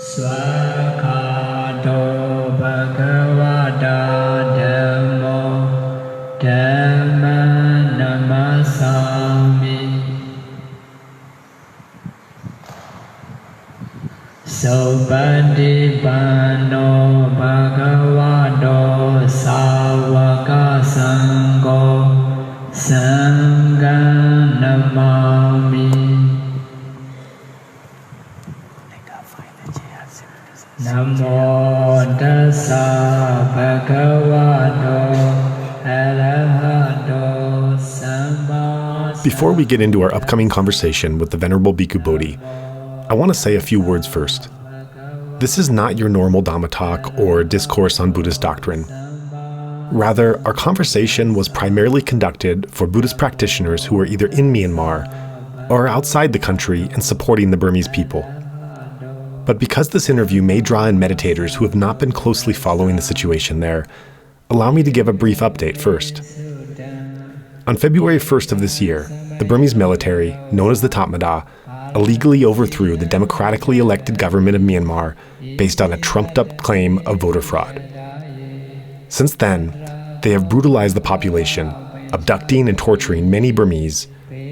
Swakato Bhagavata Dhammo Dhamma Namasami Sobandipano Bhagavato Sāvaka Saṅgho Saṅgha Namami Namo Tassa Bhagavato Arahato Samma. Before we get into our upcoming conversation with the Venerable Bhikkhu Bodhi, I want to say a few words first. This is not your normal Dhamma talk or discourse on Buddhist doctrine. Rather, our conversation was primarily conducted for Buddhist practitioners who are either in Myanmar or outside the country and supporting the Burmese people. But because this interview may draw in meditators who have not been closely following the situation there, allow me to give a brief update first. On February 1st of this year, the Burmese military, known as the Tatmadaw, illegally overthrew the democratically elected government of Myanmar based on a trumped-up claim of voter fraud. Since then, they have brutalized the population, abducting and torturing many Burmese,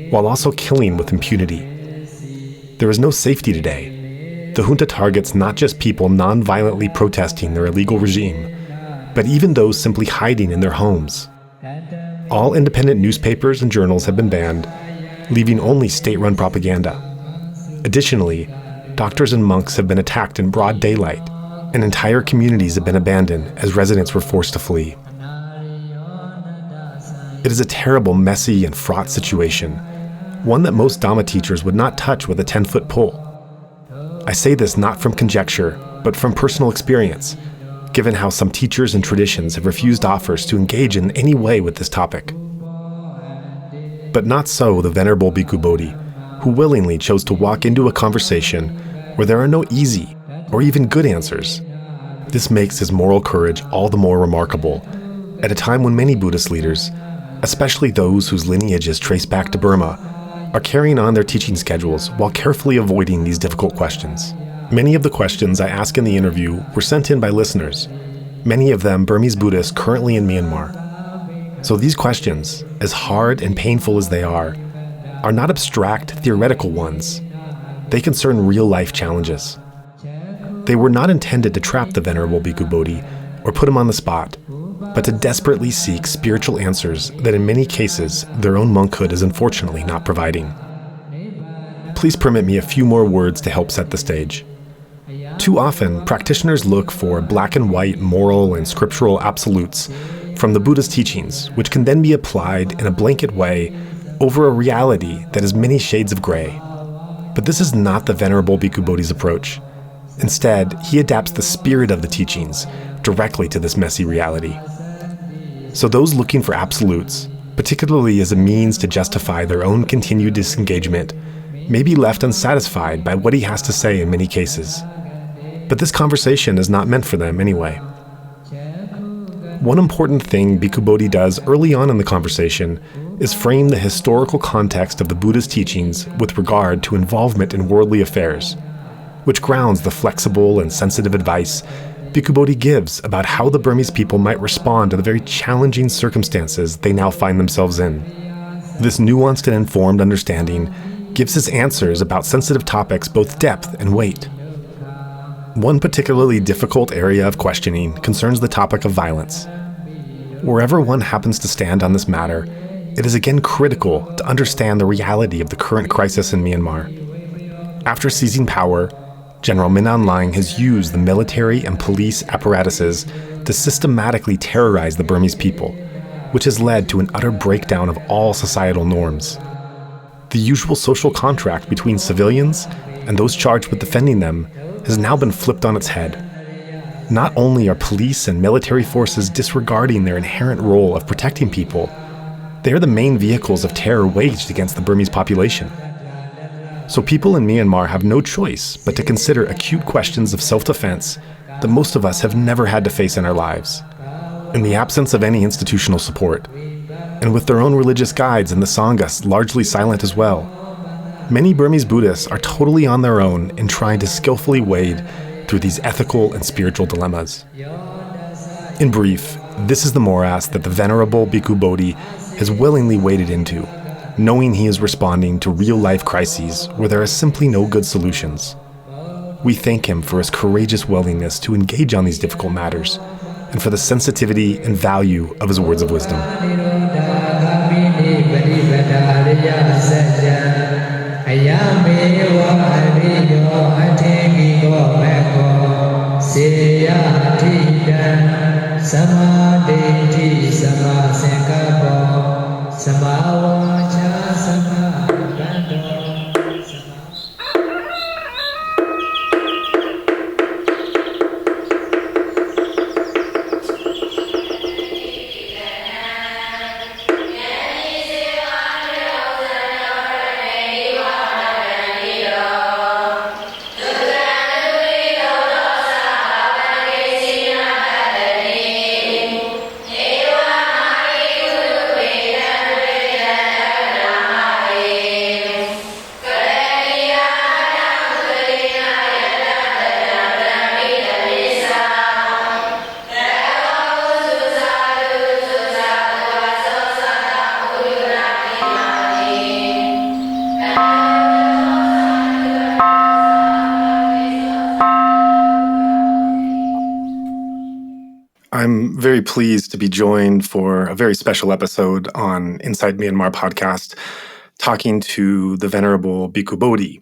while also killing with impunity. There is no safety today. The junta targets not just people non-violently protesting their illegal regime, but even those simply hiding in their homes. All independent newspapers and journals have been banned, leaving only state-run propaganda. Additionally, doctors and monks have been attacked in broad daylight, and entire communities have been abandoned as residents were forced to flee. It is a terrible, messy, and fraught situation, one that most Dhamma teachers would not touch with a 10-foot pole. I say this not from conjecture, but from personal experience, given how some teachers and traditions have refused offers to engage in any way with this topic. But not so the Venerable Bhikkhu Bodhi, who willingly chose to walk into a conversation where there are no easy or even good answers. This makes his moral courage all the more remarkable, at a time when many Buddhist leaders, especially those whose lineages trace back to Burma, are carrying on their teaching schedules while carefully avoiding these difficult questions. Many of the questions I asked in the interview were sent in by listeners, many of them Burmese Buddhists currently in Myanmar. So these questions, as hard and painful as they are not abstract, theoretical ones. They concern real-life challenges. They were not intended to trap the Venerable Bhikkhu Bodhi or put him on the spot, but to desperately seek spiritual answers that in many cases their own monkhood is unfortunately not providing. Please permit me a few more words to help set the stage. Too often, practitioners look for black and white moral and scriptural absolutes from the Buddhist teachings, which can then be applied in a blanket way over a reality that is many shades of gray. But this is not the Venerable Bhikkhu Bodhi's approach. Instead, he adapts the spirit of the teachings directly to this messy reality. So those looking for absolutes, particularly as a means to justify their own continued disengagement, may be left unsatisfied by what he has to say in many cases. But this conversation is not meant for them anyway. One important thing Bhikkhu Bodhi does early on in the conversation is frame the historical context of the Buddhist teachings with regard to involvement in worldly affairs, which grounds the flexible and sensitive advice Bhikkhu Bodhi gives about how the Burmese people might respond to the very challenging circumstances they now find themselves in. This nuanced and informed understanding gives his answers about sensitive topics both depth and weight. One particularly difficult area of questioning concerns the topic of violence. Wherever one happens to stand on this matter, it is again critical to understand the reality of the current crisis in Myanmar. After seizing power, General Min Aung Hlaing has used the military and police apparatuses to systematically terrorize the Burmese people, which has led to an utter breakdown of all societal norms. The usual social contract between civilians and those charged with defending them has now been flipped on its head. Not only are police and military forces disregarding their inherent role of protecting people, they are the main vehicles of terror waged against the Burmese population. So people in Myanmar have no choice but to consider acute questions of self-defense that most of us have never had to face in our lives. In the absence of any institutional support, and with their own religious guides and the Saṅgha largely silent as well, many Burmese Buddhists are totally on their own in trying to skillfully wade through these ethical and spiritual dilemmas. In brief, this is the morass that the Venerable Bhikkhu Bodhi has willingly waded into, knowing he is responding to real-life crises where there are simply no good solutions. We thank him for his courageous willingness to engage on these difficult matters, and for the sensitivity and value of his words of wisdom. I'm very pleased to be joined for a very special episode on Inside Myanmar podcast, talking to the Venerable Bhikkhu Bodhi.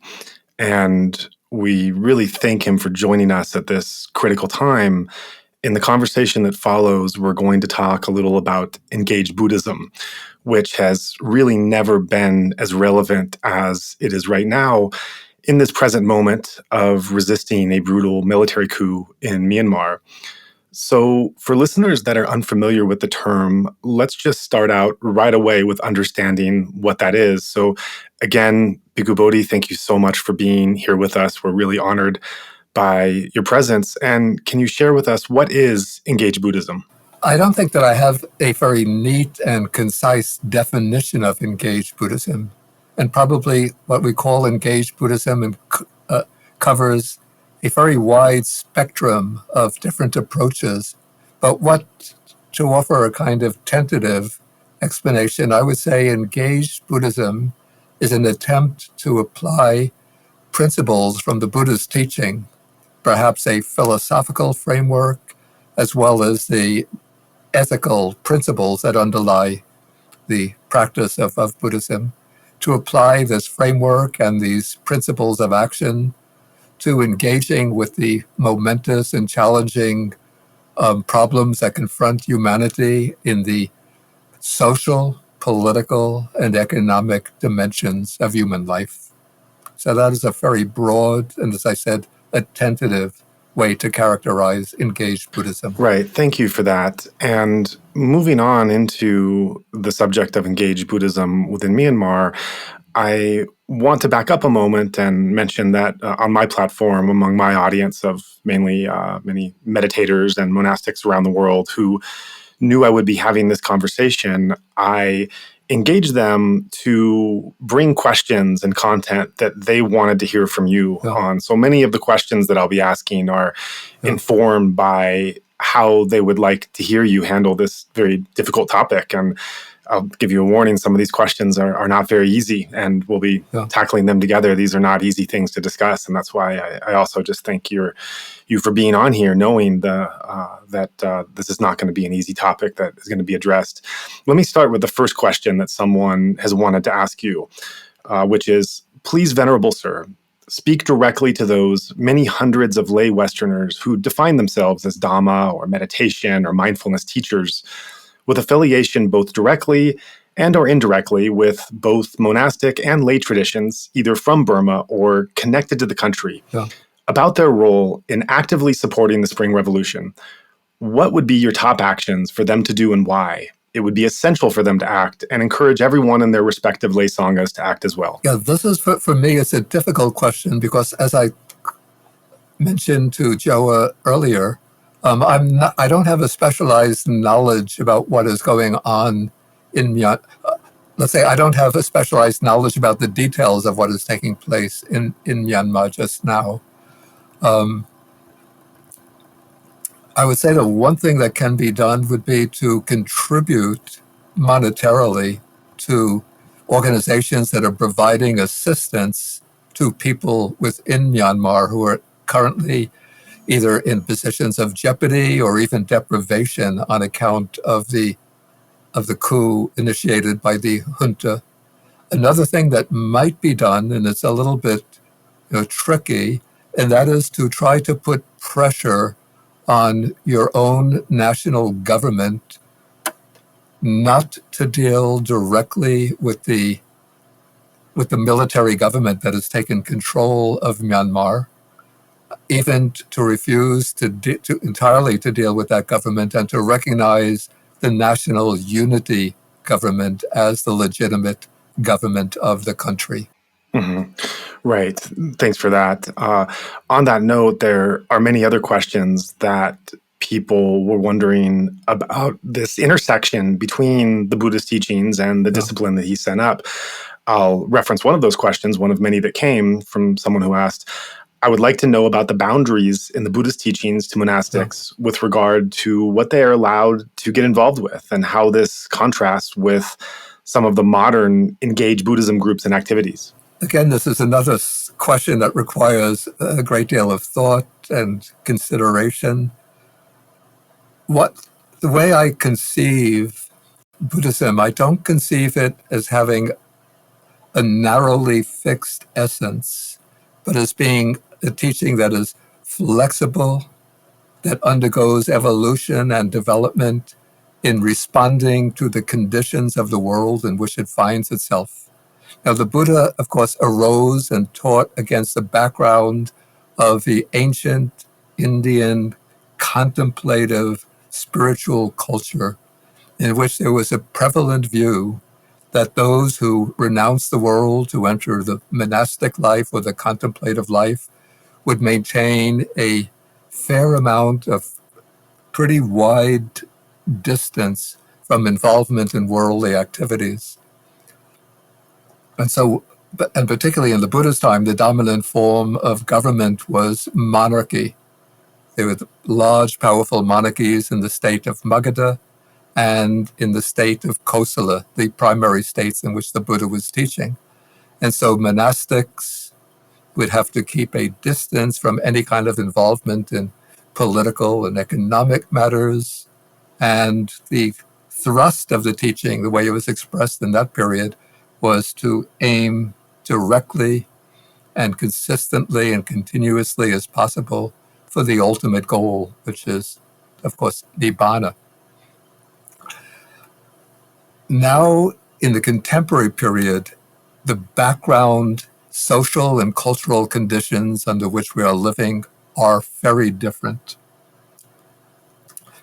And we really thank him for joining us at this critical time. In the conversation that follows, we're going to talk a little about engaged Buddhism, which has really never been as relevant as it is right now in this present moment of resisting a brutal military coup in Myanmar. So for listeners that are unfamiliar with the term, let's just start out right away with understanding what that is. So again, Bhikkhu Bodhi, thank you so much for being here with us. We're really honored by your presence. And can you share with us, what is engaged Buddhism? I don't think that I have a very neat and concise definition of engaged Buddhism. And probably what we call engaged Buddhism covers a very wide spectrum of different approaches. But to offer a kind of tentative explanation, I would say engaged Buddhism is an attempt to apply principles from the Buddha's teaching, perhaps a philosophical framework, as well as the ethical principles that underlie the practice of Buddhism, to apply this framework and these principles of action to engaging with the momentous and challenging problems that confront humanity in the social, political, and economic dimensions of human life. So that is a very broad and, as I said, a tentative way to characterize engaged Buddhism. Right. Thank you for that. And moving on into the subject of engaged Buddhism within Myanmar, I want to back up a moment and mention that on my platform, among my audience of mainly many meditators and monastics around the world who knew I would be having this conversation, I engaged them to bring questions and content that they wanted to hear from you on. So many of the questions that I'll be asking are informed by how they would like to hear you handle this very difficult topic. And I'll give you a warning, some of these questions are not very easy, and we'll be tackling them together. These are not easy things to discuss, and that's why I also just thank you for being on here, knowing that this is not going to be an easy topic that is going to be addressed. Let me start with the first question that someone has wanted to ask you, which is, please, Venerable Sir, speak directly to those many hundreds of lay Westerners who define themselves as Dhamma or meditation or mindfulness teachers, with affiliation both directly and or indirectly with both monastic and lay traditions, either from Burma or connected to the country, about their role in actively supporting the Spring Revolution. What would be your top actions for them to do and why? It would be essential for them to act, and encourage everyone in their respective lay Saṅghas to act as well. Yeah, this is, for me, it's a difficult question because, as I mentioned to Joa earlier, I don't have a specialized knowledge about what is going on in Myanmar. Let's say I don't have a specialized knowledge about the details of what is taking place in Myanmar just now. I would say the one thing that can be done would be to contribute monetarily to organizations that are providing assistance to people within Myanmar who are currently either in positions of jeopardy or even deprivation on account of the coup initiated by the junta. Another thing that might be done, and it's a little bit tricky, and that is to try to put pressure on your own national government not to deal directly with the military government that has taken control of Myanmar, even to refuse to entirely to deal with that government and to recognize the national unity government as the legitimate government of the country. Mm-hmm. Right. Thanks for that. On that note, there are many other questions that people were wondering about this intersection between the Buddhist teachings and the discipline that he sent up. I'll reference one of those questions, one of many that came from someone who asked, I would like to know about the boundaries in the Buddhist teachings to monastics with regard to what they are allowed to get involved with and how this contrasts with some of the modern engaged Buddhism groups and activities. Again, this is another question that requires a great deal of thought and consideration. The way I conceive Buddhism, I don't conceive it as having a narrowly fixed essence, but as being a teaching that is flexible, that undergoes evolution and development in responding to the conditions of the world in which it finds itself. Now, the Buddha, of course, arose and taught against the background of the ancient Indian contemplative spiritual culture in which there was a prevalent view that those who renounced the world to enter the monastic life or the contemplative life would maintain a fair amount of pretty wide distance from involvement in worldly activities. And so, and particularly in the Buddha's time, the dominant form of government was monarchy. There were large, powerful monarchies in the state of Magadha and in the state of Kosala, the primary states in which the Buddha was teaching. And so monastics would have to keep a distance from any kind of involvement in political and economic matters. And the thrust of the teaching, the way it was expressed in that period, was to aim directly and consistently and continuously as possible for the ultimate goal, which is, of course, Nibbana. Now, in the contemporary period, the background social and cultural conditions under which we are living are very different.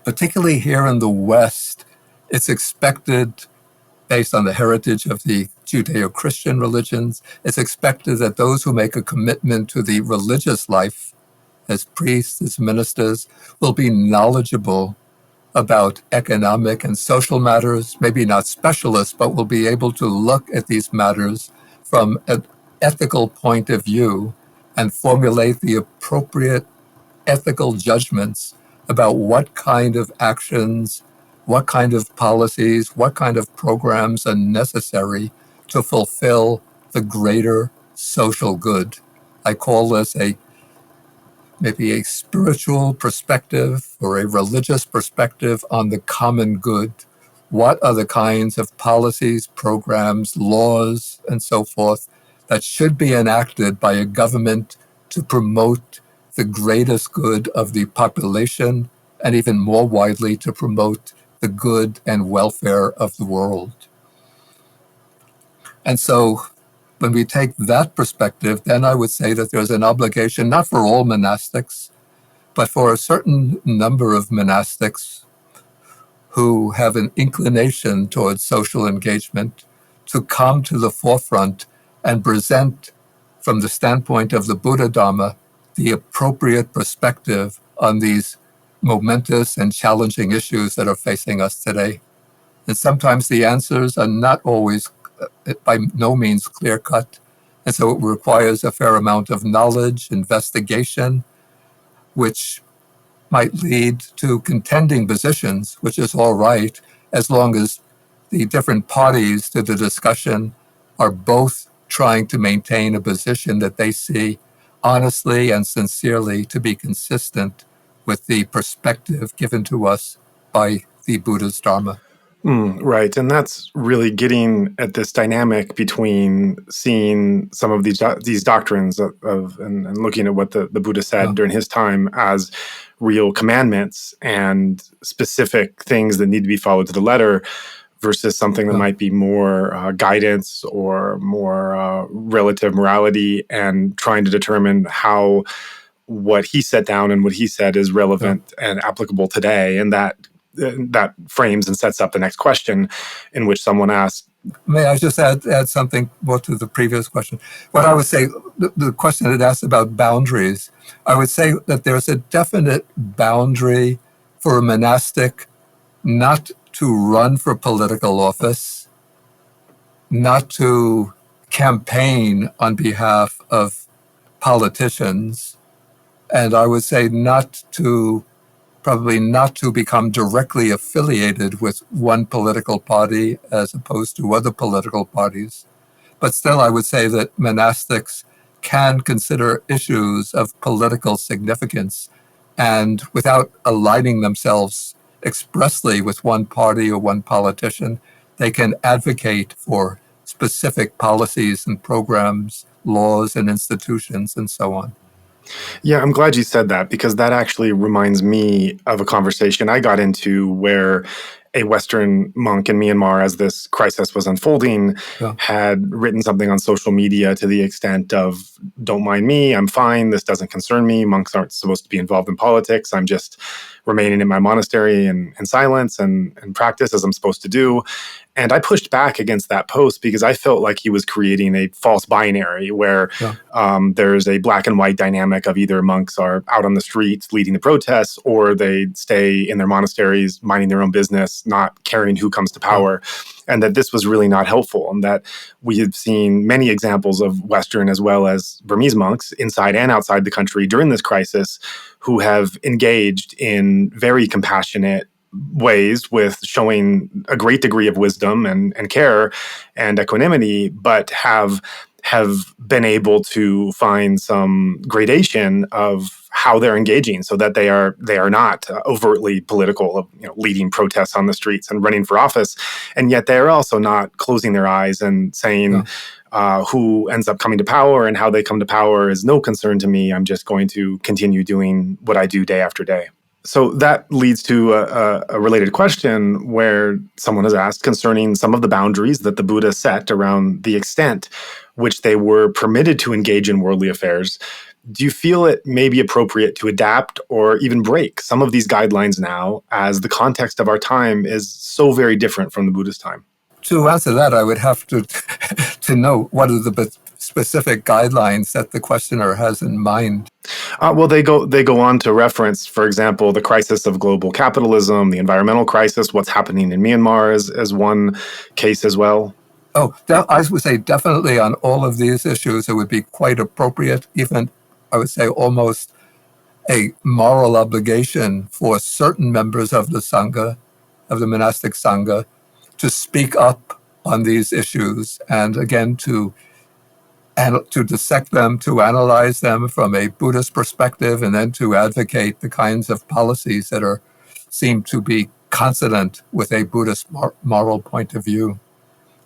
Particularly here in the West, it's expected, based on the heritage of the Judeo-Christian religions, it's expected that those who make a commitment to the religious life as priests, as ministers, will be knowledgeable about economic and social matters, maybe not specialists, but will be able to look at these matters from an ethical point of view and formulate the appropriate ethical judgments about what kind of actions, what kind of policies, what kind of programs are necessary to fulfill the greater social good. I call this maybe a spiritual perspective or a religious perspective on the common good. What are the kinds of policies, programs, laws, and so forth that should be enacted by a government to promote the greatest good of the population, and even more widely to promote the good and welfare of the world? And so when we take that perspective, then I would say that there's an obligation, not for all monastics, but for a certain number of monastics who have an inclination towards social engagement, to come to the forefront and present, from the standpoint of the Buddha Dharma, the appropriate perspective on these momentous and challenging issues that are facing us today. And sometimes the answers are not always, by no means, clear-cut. And so it requires a fair amount of knowledge, investigation, which might lead to contending positions, which is all right, as long as the different parties to the discussion are both trying to maintain a position that they see honestly and sincerely to be consistent with the perspective given to us by the Buddha's Dharma. Right. And that's really getting at this dynamic between seeing some of these doctrines and looking at what the Buddha said Yeah. during his time as real commandments and specific things that need to be followed to the letter versus something that Yeah. might be more guidance or more relative morality, and trying to determine how what he set down and what he said is relevant and applicable today. And that frames and sets up the next question, in which someone asks, May I just add something more to the previous question? What I would say, the question it asked about boundaries, I would say that there's a definite boundary for a monastic not to run for political office, not to campaign on behalf of politicians, and I would say probably not to become directly affiliated with one political party as opposed to other political parties. But still, I would say that monastics can consider issues of political significance, and without aligning themselves expressly with one party or one politician, they can advocate for specific policies and programs, laws and institutions, and so on. yeah, I'm glad you said that, because that actually reminds me of a conversation I got into where a Western monk in Myanmar, as this crisis was unfolding, Yeah. had written something on social media to the extent of, "Don't mind me, I'm fine, this doesn't concern me, monks aren't supposed to be involved in politics, I'm just remaining in my monastery in silence and practice as I'm supposed to do." And I pushed back against that post because I felt like he was creating a false binary where there's a black and white dynamic of either monks are out on the streets leading the protests, or they stay in their monasteries minding their own business, not caring who comes to power. And that this was really not helpful, and that we have seen many examples of Western as well as Burmese monks inside and outside the country during this crisis who have engaged in very compassionate ways with showing a great degree of wisdom and care and equanimity, but have been able to find some gradation of how they're engaging, so that they are not overtly political, of leading protests on the streets and running for office, and yet they are also not closing their eyes and saying who ends up coming to power and how they come to power is no concern to me. I'm just going to continue doing what I do day after day. So that leads to a related question where someone has asked concerning some of the boundaries that the Buddha set around the extent which they were permitted to engage in worldly affairs. Do you feel it may be appropriate to adapt or even break some of these guidelines now, as the context of our time is so very different from the Buddha's time? To answer that, I would have to know what are the specific guidelines that the questioner has in mind. Well, they go on to reference, for example, the crisis of global capitalism, the environmental crisis, what's happening in Myanmar as one case as well. Oh, I would say definitely on all of these issues, it would be quite appropriate, even I would say almost a moral obligation for certain members of the Saṅgha, of the monastic Saṅgha, to speak up on these issues, and again to dissect them, to analyze them from a Buddhist perspective, and then to advocate the kinds of policies that seem to be consonant with a Buddhist moral point of view.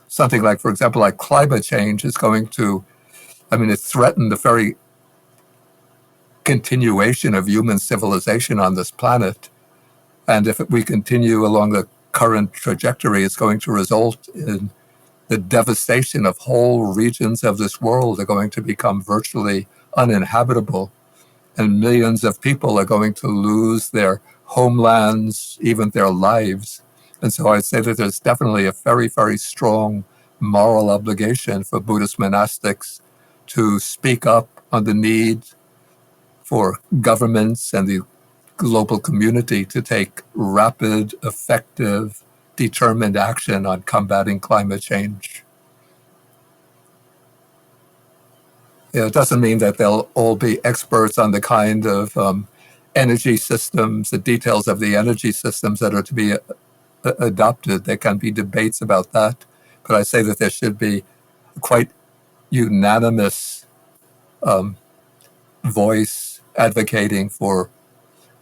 Something like, for example, like climate change is going to, it threatened the very continuation of human civilization on this planet. And if we continue along the current trajectory, it's going to result in the devastation of whole regions of this world are going to become virtually uninhabitable. And millions of people are going to lose their homelands, even their lives. And so I'd say that there's definitely a very, very strong moral obligation for Buddhist monastics to speak up on the need for governments and the global community to take rapid, effective, determined action on combating climate change. It doesn't mean that they'll all be experts on the kind of energy systems, the details of the energy systems that are to be adopted. There can be debates about that, but I say that there should be quite unanimous voice advocating for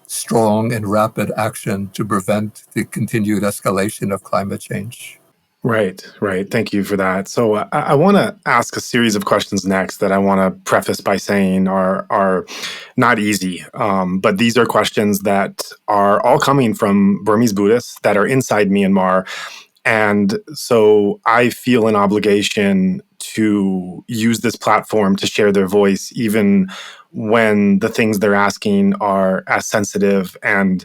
strong and rapid action to prevent the continued escalation of climate change. Right, right. Thank you for that. So I want to ask a series of questions next that I want to preface by saying are not easy, but these are questions that are all coming from Burmese Buddhists that are inside Myanmar, and so I feel an obligation to use this platform to share their voice, even when the things they're asking are as sensitive and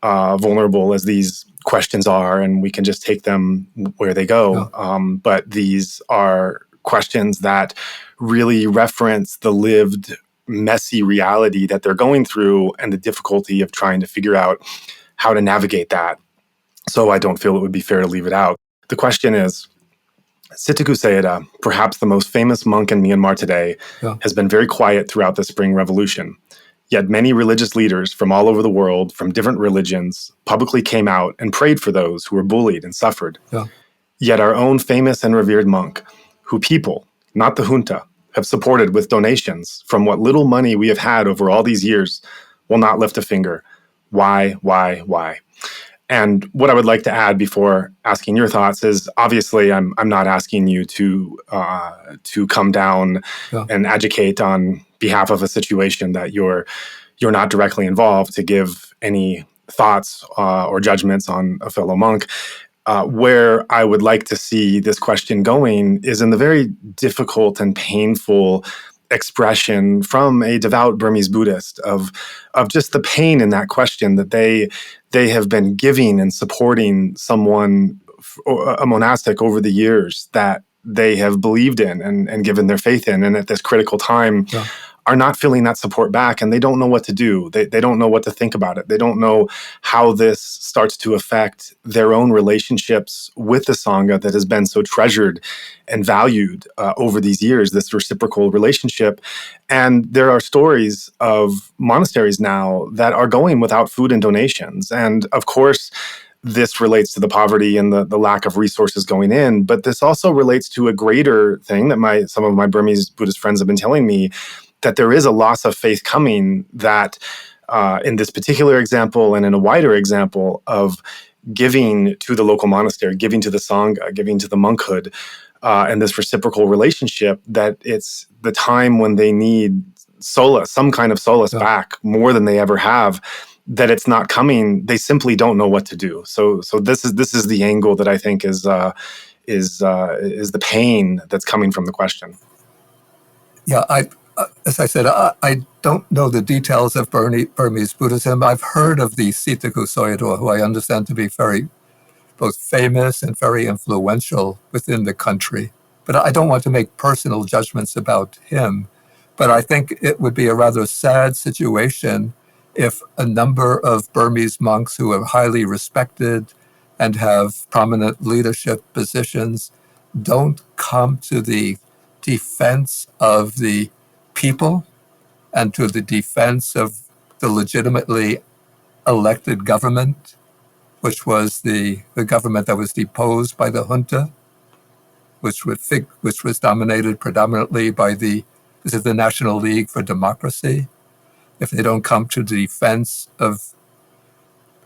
vulnerable as these questions are, and we can just take them where they go. But these are questions that really reference the lived, messy reality that they're going through and the difficulty of trying to figure out how to navigate that. So I don't feel it would be fair to leave it out. The question is, Sitaku Sayadaw, perhaps the most famous monk in Myanmar today, has been very quiet throughout the Spring Revolution. Yet many religious leaders from all over the world, from different religions, publicly came out and prayed for those who were bullied and suffered. Yet our own famous and revered monk, who people, not the junta, have supported with donations from what little money we have had over all these years, will not lift a finger. Why? And what I would like to add before asking your thoughts is, obviously, I'm not asking you to come down and advocate on behalf of a situation that you're not directly involved, to give any thoughts or judgments on a fellow monk. Where I would like to see this question going is in the very difficult and painful expression from a devout Burmese Buddhist of just the pain in that question, that they have been giving and supporting someone, a monastic, over the years that they have believed in and given their faith in, and at this critical time are not feeling that support back, and they don't know what to do. They don't know what to think about it. They don't know how this starts to affect their own relationships with the Saṅgha that has been so treasured and valued over these years, this reciprocal relationship. And there are stories of monasteries now that are going without food and donations. And of course, this relates to the poverty and the lack of resources going in, but this also relates to a greater thing that some of my Burmese Buddhist friends have been telling me, that there is a loss of faith coming, that in this particular example and in a wider example of giving to the local monastery, giving to the Saṅgha, giving to the monkhood, and this reciprocal relationship, that it's the time when they need solace, some kind of solace back, more than they ever have, that it's not coming. They simply don't know what to do. So this is the angle that I think is the pain that's coming from the question. Yeah, as I said, I don't know the details of Burmese Buddhism. I've heard of the Sitaku Sayadaw, who I understand to be very both famous and very influential within the country. But I don't want to make personal judgments about him. But I think it would be a rather sad situation if a number of Burmese monks who are highly respected and have prominent leadership positions don't come to the defense of the people and to the defense of the legitimately elected government, which was the government that was deposed by the junta, which was dominated predominantly by the National League for Democracy. If they don't come to the defense of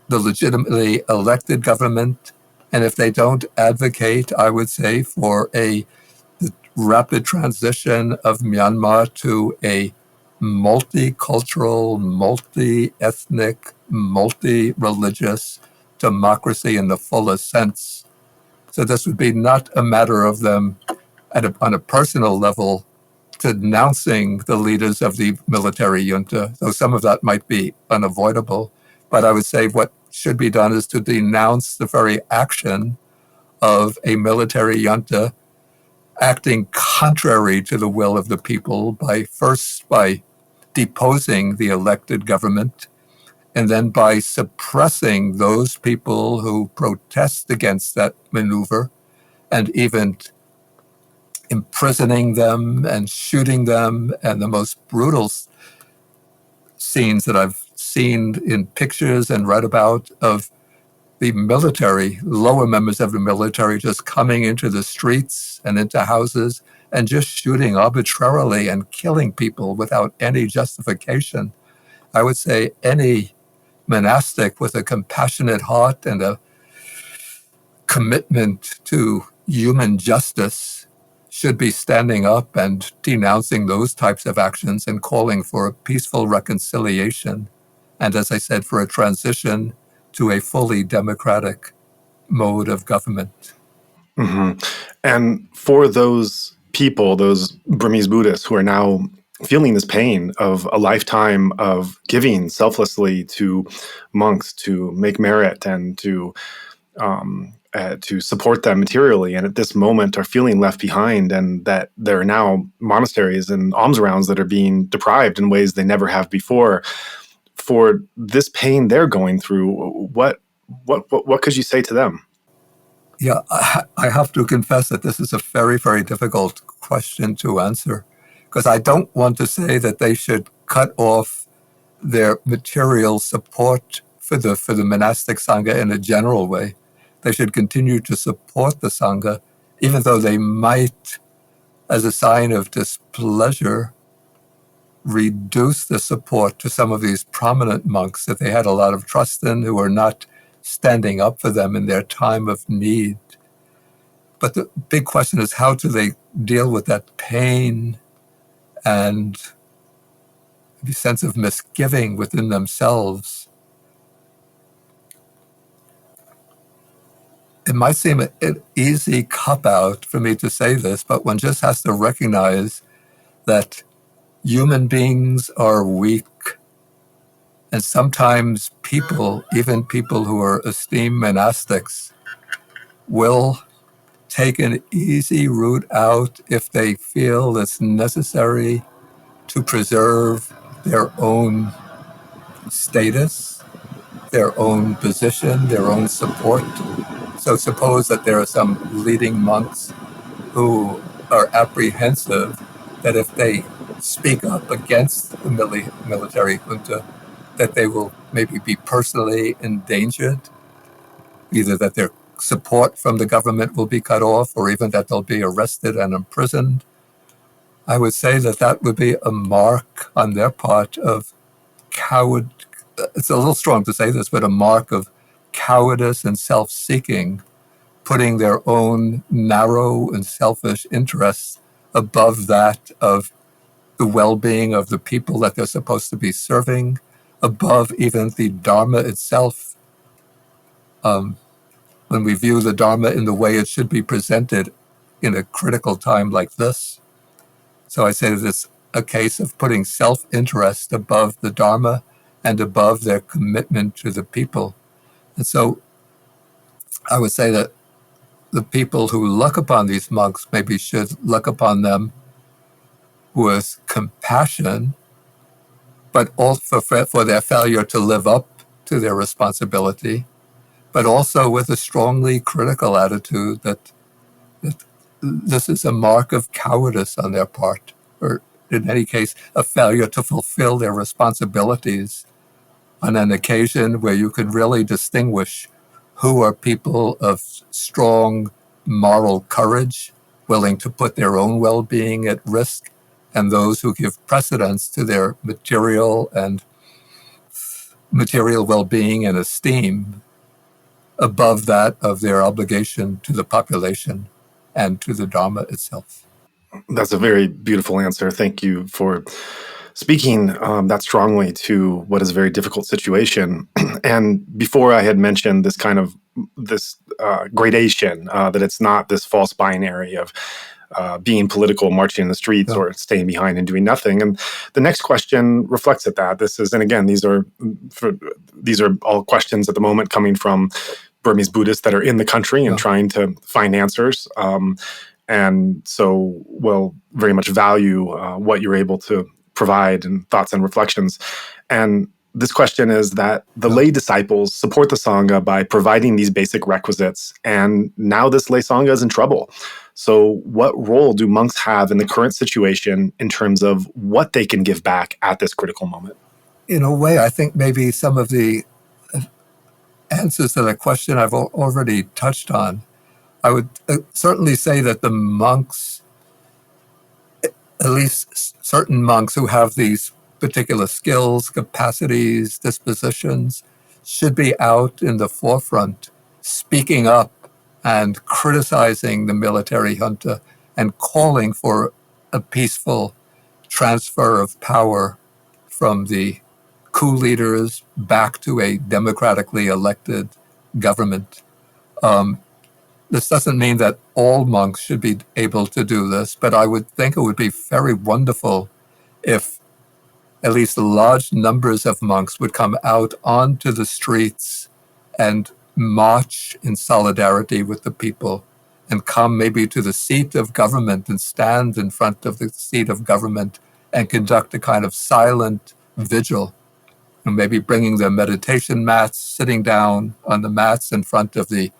the legitimately elected government, and if they don't advocate, I would say, for the rapid transition of Myanmar to a multicultural, multi-ethnic, multi-religious democracy in the fullest sense. So this would be not a matter of them on a personal level denouncing the leaders of the military junta, though some of that might be unavoidable. But I would say what should be done is to denounce the very action of a military junta acting contrary to the will of the people by deposing the elected government, and then by suppressing those people who protest against that maneuver, and even imprisoning them and shooting them, and the most brutal scenes that I've seen in pictures and read about of the military, lower members of the military, just coming into the streets and into houses and just shooting arbitrarily and killing people without any justification. I would say any monastic with a compassionate heart and a commitment to human justice should be standing up and denouncing those types of actions and calling for a peaceful reconciliation. And as I said, for a transition to a fully democratic mode of government. Mm-hmm. And for those people, those Burmese Buddhists who are now feeling this pain of a lifetime of giving selflessly to monks to make merit and to support them materially, and at this moment are feeling left behind, and that there are now monasteries and alms rounds that are being deprived in ways they never have before. For this pain they're going through, what could you say to them? Yeah, I have to confess that this is a very, very difficult question to answer, because I don't want to say that they should cut off their material support for the monastic Saṅgha in a general way. They should continue to support the Saṅgha, even though they might, as a sign of displeasure, reduce the support to some of these prominent monks that they had a lot of trust in, who are not standing up for them in their time of need. But the big question is, how do they deal with that pain and the sense of misgiving within themselves? It might seem an easy cop-out for me to say this, but one just has to recognize that human beings are weak. And sometimes people, even people who are esteemed monastics, will take an easy route out if they feel it's necessary to preserve their own status, their own position, their own support. So suppose that there are some leading monks who are apprehensive that if they speak up against the military junta, that they will maybe be personally endangered, either that their support from the government will be cut off, or even that they'll be arrested and imprisoned. I would say that that would be a mark on their part of coward. It's a little strong to say this, but a mark of cowardice and self-seeking, putting their own narrow and selfish interests above that of the well-being of the people that they're supposed to be serving, above even the Dharma itself. When we view the Dharma in the way it should be presented in a critical time like this. So I say that it's a case of putting self-interest above the Dharma and above their commitment to the people. And so I would say that the people who look upon these monks maybe should look upon them with compassion, but also for their failure to live up to their responsibility, but also with a strongly critical attitude that this is a mark of cowardice on their part, or in any case, a failure to fulfill their responsibilities on an occasion where you could really distinguish who are people of strong moral courage, willing to put their own well-being at risk, and those who give precedence to their material well-being and esteem above that of their obligation to the population and to the Dharma itself. That's a very beautiful answer. Thank you for speaking that strongly to what is a very difficult situation. And before I had mentioned this kind of gradation, that it's not this false binary of being political, marching in the streets, or staying behind and doing nothing. And the next question reflects at that. And again, these are all questions at the moment coming from Burmese Buddhists that are in the country and trying to find answers. And so we'll very much value what you're able to provide and thoughts and reflections. And this question is that the lay disciples support the Saṅgha by providing these basic requisites, and now this lay Saṅgha is in trouble. So what role do monks have in the current situation in terms of what they can give back at this critical moment? in a way, I think maybe some of the answers to that question I've already touched on. I would certainly say that the monks, at least certain monks who have these particular skills, capacities, dispositions, should be out in the forefront, speaking up and criticizing the military junta and calling for a peaceful transfer of power from the coup leaders back to a democratically elected government. This doesn't mean that all monks should be able to do this, but I would think it would be very wonderful if at least large numbers of monks would come out onto the streets and march in solidarity with the people and come maybe to the seat of government and stand in front of the seat of government and conduct a kind of silent vigil, and maybe bringing their meditation mats, sitting down on the mats in front of the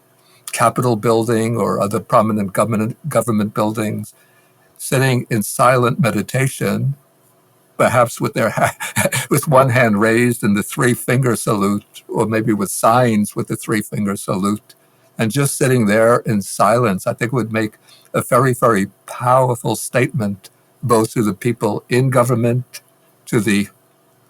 Capitol building or other prominent government buildings, sitting in silent meditation, perhaps with their with one hand raised in the three-finger salute, or maybe with signs with the three-finger salute, and just sitting there in silence. I think would make a very, very powerful statement, both to the people in government, to the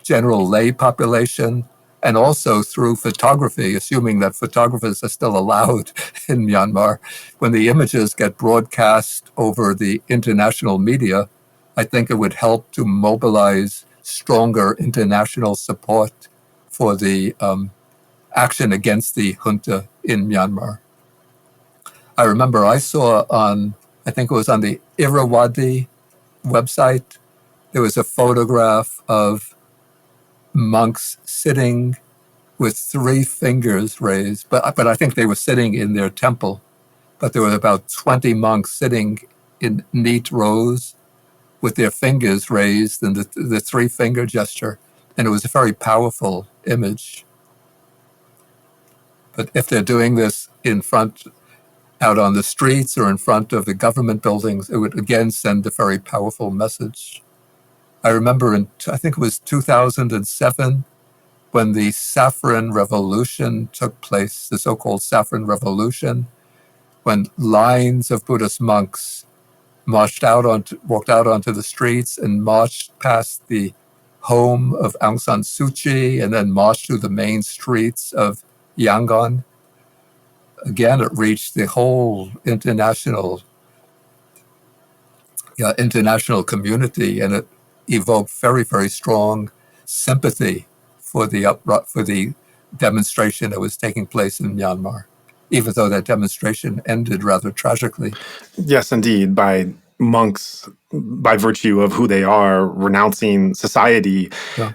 general lay population, and also through photography, assuming that photographers are still allowed in Myanmar. When the images get broadcast over the international media, I think it would help to mobilize stronger international support for the action against the junta in Myanmar. I remember I saw on, I think it was on the Irrawaddy website, there was a photograph of monks sitting with three fingers raised, but I think they were sitting in their temple. But there were about 20 monks sitting in neat rows with their fingers raised in the three-finger gesture, and it was a very powerful image. But if they're doing this in front, out on the streets or in front of the government buildings, it would again send a very powerful message. I remember I think it was 2007, when the Saffron Revolution took place, the so-called Saffron Revolution, when lines of Buddhist monks walked out onto the streets and marched past the home of Aung San Suu Kyi and then marched through the main streets of Yangon. Again, it reached the whole international community, and it evoked very, very strong sympathy for the demonstration that was taking place in Myanmar, even though that demonstration ended rather tragically. Yes, indeed. By monks, by virtue of who they are, renouncing society,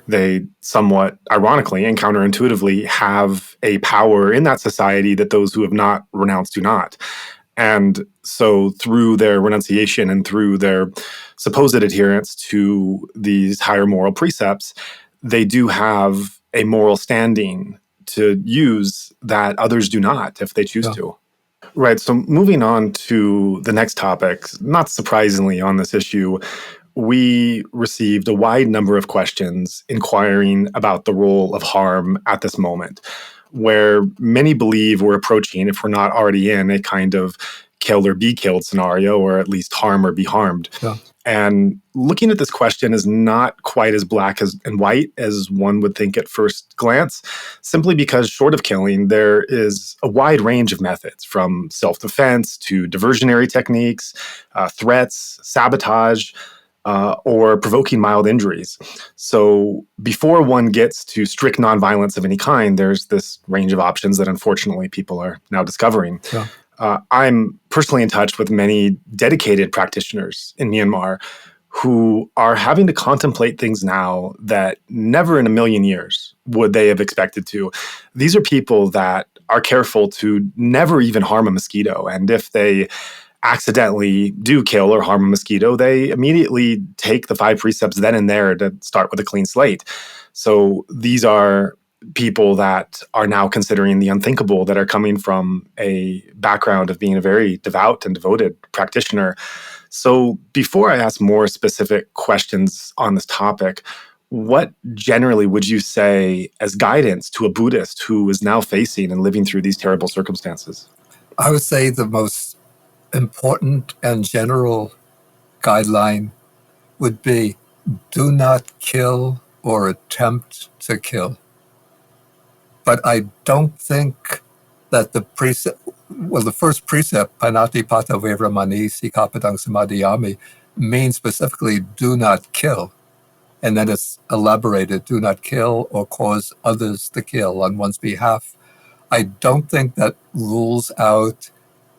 they somewhat ironically and counterintuitively have a power in that society that those who have not renounced do not. And so through their renunciation and through their supposed adherence to these higher moral precepts, they do have a moral standing to use that others do not if they choose to. Right. So moving on to the next topic, not surprisingly on this issue, we received a wide number of questions inquiring about the role of harm at this moment, where many believe we're approaching, if we're not already in, a kind of kill or be killed scenario, or at least harm or be harmed. Yeah. And looking at this question is not quite as black and white as one would think at first glance, simply because short of killing, there is a wide range of methods, from self-defense to diversionary techniques, threats, sabotage, or provoking mild injuries. So before one gets to strict nonviolence of any kind, there's this range of options that unfortunately people are now discovering. Yeah. I'm personally in touch with many dedicated practitioners in Myanmar who are having to contemplate things now that never in a million years would they have expected to. These are people that are careful to never even harm a mosquito. And if they accidentally do kill or harm a mosquito, they immediately take the 5 precepts then and there to start with a clean slate. So these are people that are now considering the unthinkable, that are coming from a background of being a very devout and devoted practitioner. So before I ask more specific questions on this topic, what generally would you say as guidance to a Buddhist who is now facing and living through these terrible circumstances? I would say the most important and general guideline would be do not kill or attempt to kill. But I don't think that the first precept, panatipata veramani sikapadang samadhiyami, means specifically do not kill. And then it's elaborated, do not kill or cause others to kill on one's behalf. I don't think that rules out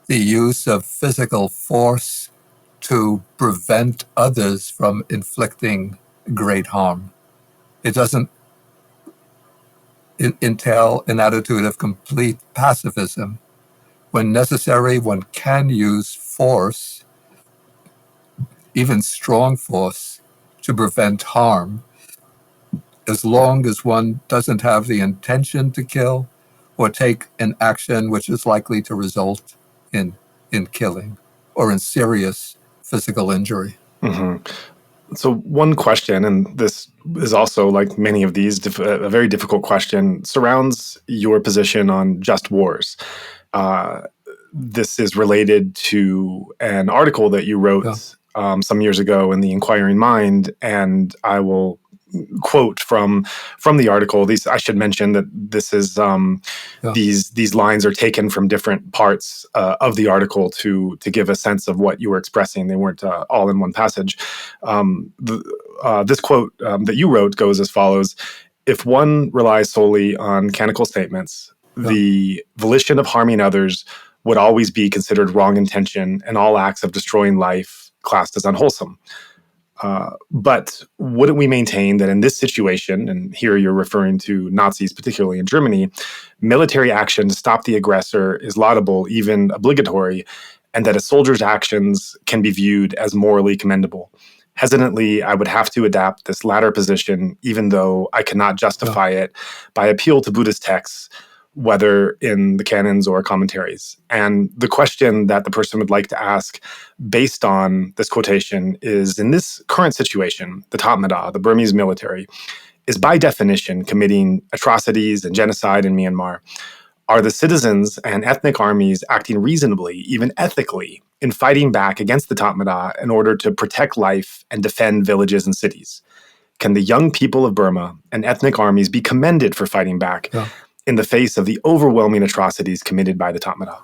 the use of physical force to prevent others from inflicting great harm. It doesn't entail an attitude of complete pacifism. When necessary, one can use force, even strong force, to prevent harm, as long as one doesn't have the intention to kill or take an action which is likely to result in killing or in serious physical injury. Mm-hmm. So one question, and this is also like many of these, a very difficult question, surrounds your position on just wars. This is related to an article that you wrote some years ago in the Inquiring Mind, and I will quote from the article. I should mention that this is these lines are taken from different parts of the article to give a sense of what you were expressing. They weren't all in one passage. This quote that you wrote goes as follows: "If one relies solely on canonical statements, the volition of harming others would always be considered wrong intention, and all acts of destroying life classed as unwholesome. But wouldn't we maintain that in this situation," and here you're referring to Nazis, particularly in Germany, "military action to stop the aggressor is laudable, even obligatory, and that a soldier's actions can be viewed as morally commendable? Hesitantly, I would have to adapt this latter position, even though I cannot justify it by appeal to Buddhist texts, whether in the canons or commentaries." And the question that the person would like to ask based on this quotation is, in this current situation, the Tatmadaw, the Burmese military, is by definition committing atrocities and genocide in Myanmar. Are the citizens and ethnic armies acting reasonably, even ethically, in fighting back against the Tatmadaw in order to protect life and defend villages and cities? Can the young people of Burma and ethnic armies be commended for fighting back in the face of the overwhelming atrocities committed by the Tatmadaw?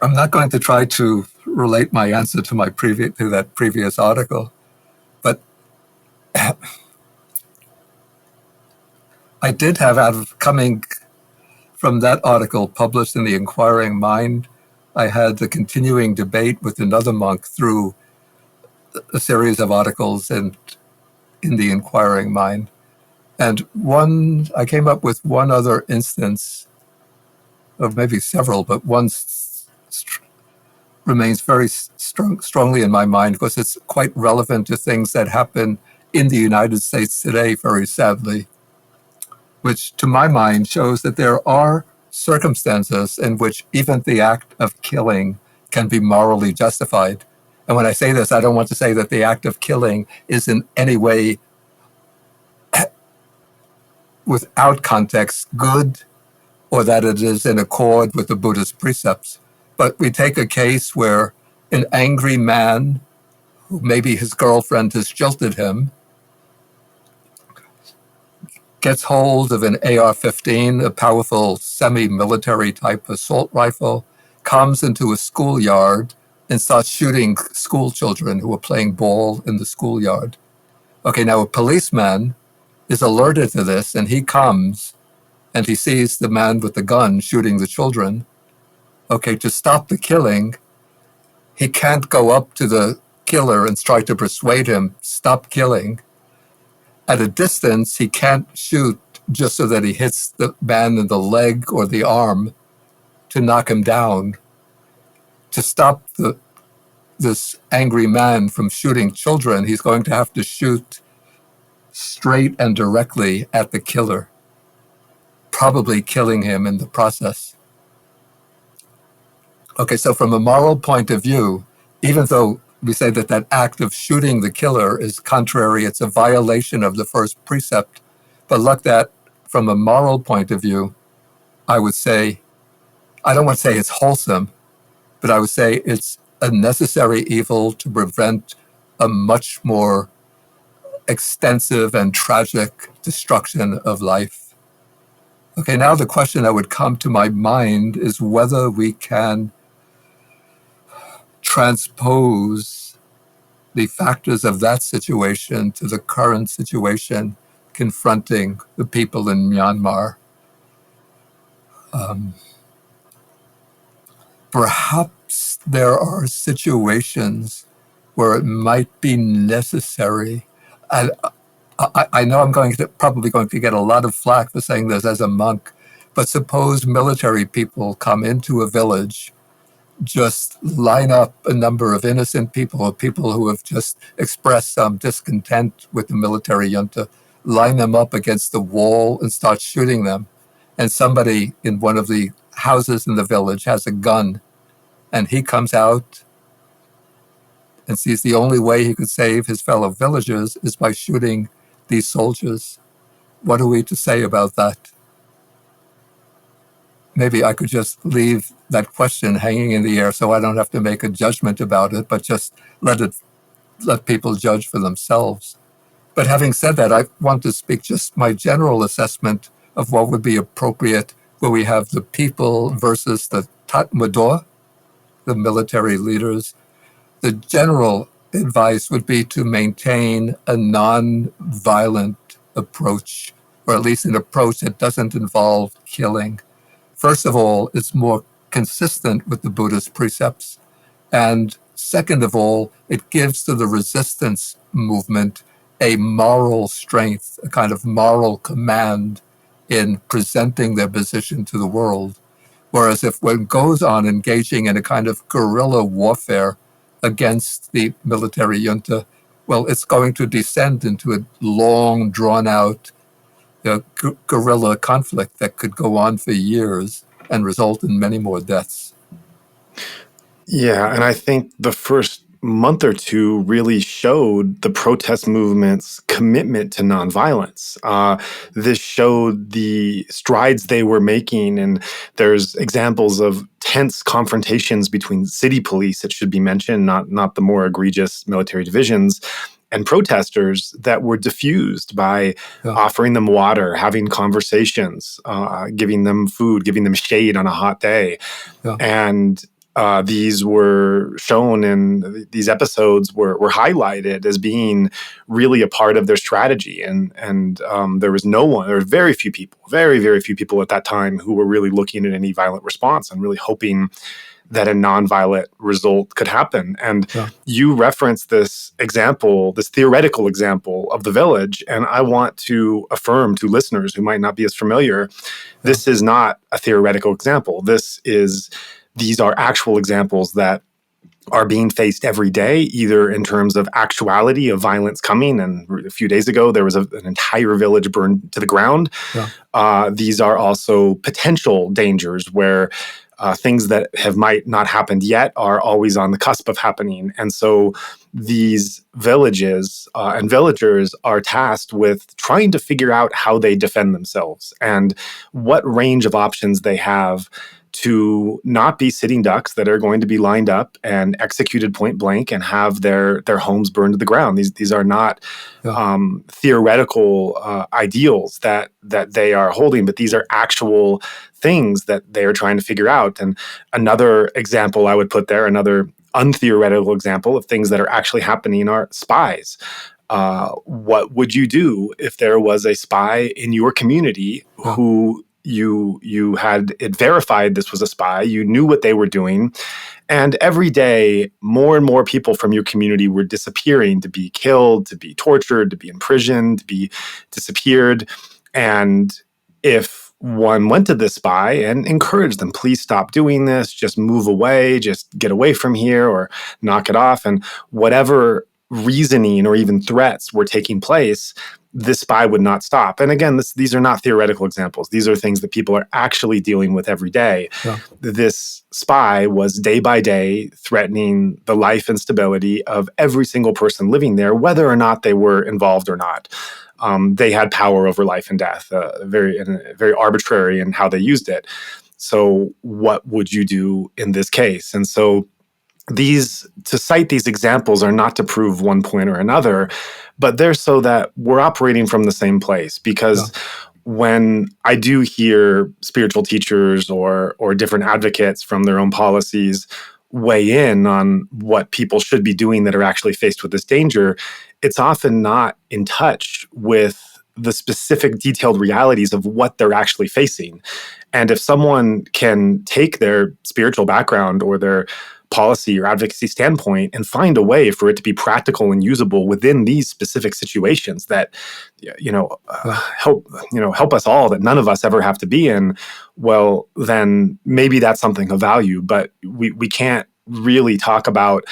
I'm not going to try to relate my answer to that previous article, but I did have, coming from that article published in the Inquiring Mind, I had a continuing debate with another monk through a series of articles in the Inquiring Mind. And I came up with one other instance, of maybe several, but one remains very strongly in my mind because it's quite relevant to things that happen in the United States today, very sadly, which to my mind shows that there are circumstances in which even the act of killing can be morally justified. And when I say this, I don't want to say that the act of killing is in any way, without context, good, or that it is in accord with the Buddhist precepts. But we take a case where an angry man, who maybe his girlfriend has jilted him, gets hold of an AR-15, a powerful semi-military type assault rifle, comes into a schoolyard and starts shooting school children who are playing ball in the schoolyard. Okay, now a policeman is alerted to this, and he comes and he sees the man with the gun shooting the children. Okay, to stop the killing, he can't go up to the killer and try to persuade him, stop killing. At a distance, he can't shoot just so that he hits the man in the leg or the arm to knock him down. To stop this angry man from shooting children, he's going to have to shoot straight and directly at the killer, probably killing him in the process. Okay, so from a moral point of view, even though we say that that act of shooting the killer is contrary. It's a violation of the first precept. But looked at from a moral point of view, I would say, I don't want to say it's wholesome, but I would say it's a necessary evil to prevent a much more extensive and tragic destruction of life. Okay, now the question that would come to my mind is whether we can transpose the factors of that situation to the current situation confronting the people in Myanmar. Perhaps there are situations where it might be necessary. I know I'm probably going to get a lot of flack for saying this as a monk, but suppose military people come into a village, just line up a number of innocent people or people who have just expressed some discontent with the military junta, line them up against the wall and start shooting them. And somebody in one of the houses in the village has a gun, and he comes out and sees the only way he could save his fellow villagers is by shooting these soldiers. What are we to say about that? Maybe I could just leave that question hanging in the air so I don't have to make a judgment about it, but just let people judge for themselves. But having said that, I want to speak just my general assessment of what would be appropriate where we have the people versus the Tatmadaw, the military leaders. The general advice would be to maintain a non-violent approach, or at least an approach that doesn't involve killing. First of all, it's more consistent with the Buddhist precepts. And second of all, it gives to the resistance movement a moral strength, a kind of moral command in presenting their position to the world. Whereas if one goes on engaging in a kind of guerrilla warfare against the military junta, well, it's going to descend into a long, drawn-out guerrilla conflict that could go on for years and result in many more deaths. Yeah, and I think the first month or two really showed the protest movement's commitment to nonviolence. This showed the strides they were making, and there's examples of tense confrontations between city police, it should be mentioned, not the more egregious military divisions, and protesters that were diffused by offering them water, having conversations, giving them food, giving them shade on a hot day. And these were shown in these episodes were highlighted as being really a part of their strategy. And there was very few people at that time who were really looking at any violent response and really hoping that a nonviolent result could happen. And you referenced this example, this theoretical example of the village. And I want to affirm to listeners who might not be as familiar, this is not a theoretical example. These are actual examples that are being faced every day, either in terms of actuality of violence coming. And a few days ago, there was an entire village burned to the ground. These are also potential dangers where things that might not happened yet are always on the cusp of happening. And so these villages and villagers are tasked with trying to figure out how they defend themselves and what range of options they have to not be sitting ducks that are going to be lined up and executed point blank and have their homes burned to the ground. These are not theoretical ideals that they are holding, but these are actual things that they are trying to figure out. And another example I would put there, another untheoretical example of things that are actually happening, are spies. What would you do if there was a spy in your community who you had it verified this was a spy, you knew what they were doing, and every day more and more people from your community were disappearing, to be killed, to be tortured, to be imprisoned, to be disappeared. And if one went to this spy and encouraged them, please stop doing this, just move away, just get away from here, or knock it off, and whatever reasoning or even threats were taking place, this spy would not stop. And again, these are not theoretical examples. These are things that people are actually dealing with every day. Yeah. This spy was day by day threatening the life and stability of every single person living there, whether or not they were involved or not. They had power over life and death, very arbitrary in how they used it. So what would you do in this case? And so to cite these examples are not to prove one point or another, but they're so that we're operating from the same place. Because when I do hear spiritual teachers or different advocates from their own policies weigh in on what people should be doing that are actually faced with this danger, it's often not in touch with the specific detailed realities of what they're actually facing. And if someone can take their spiritual background or their policy or advocacy standpoint and find a way for it to be practical and usable within these specific situations that help us all, that none of us ever have to be in, well, then maybe that's something of value. But we can't really talk about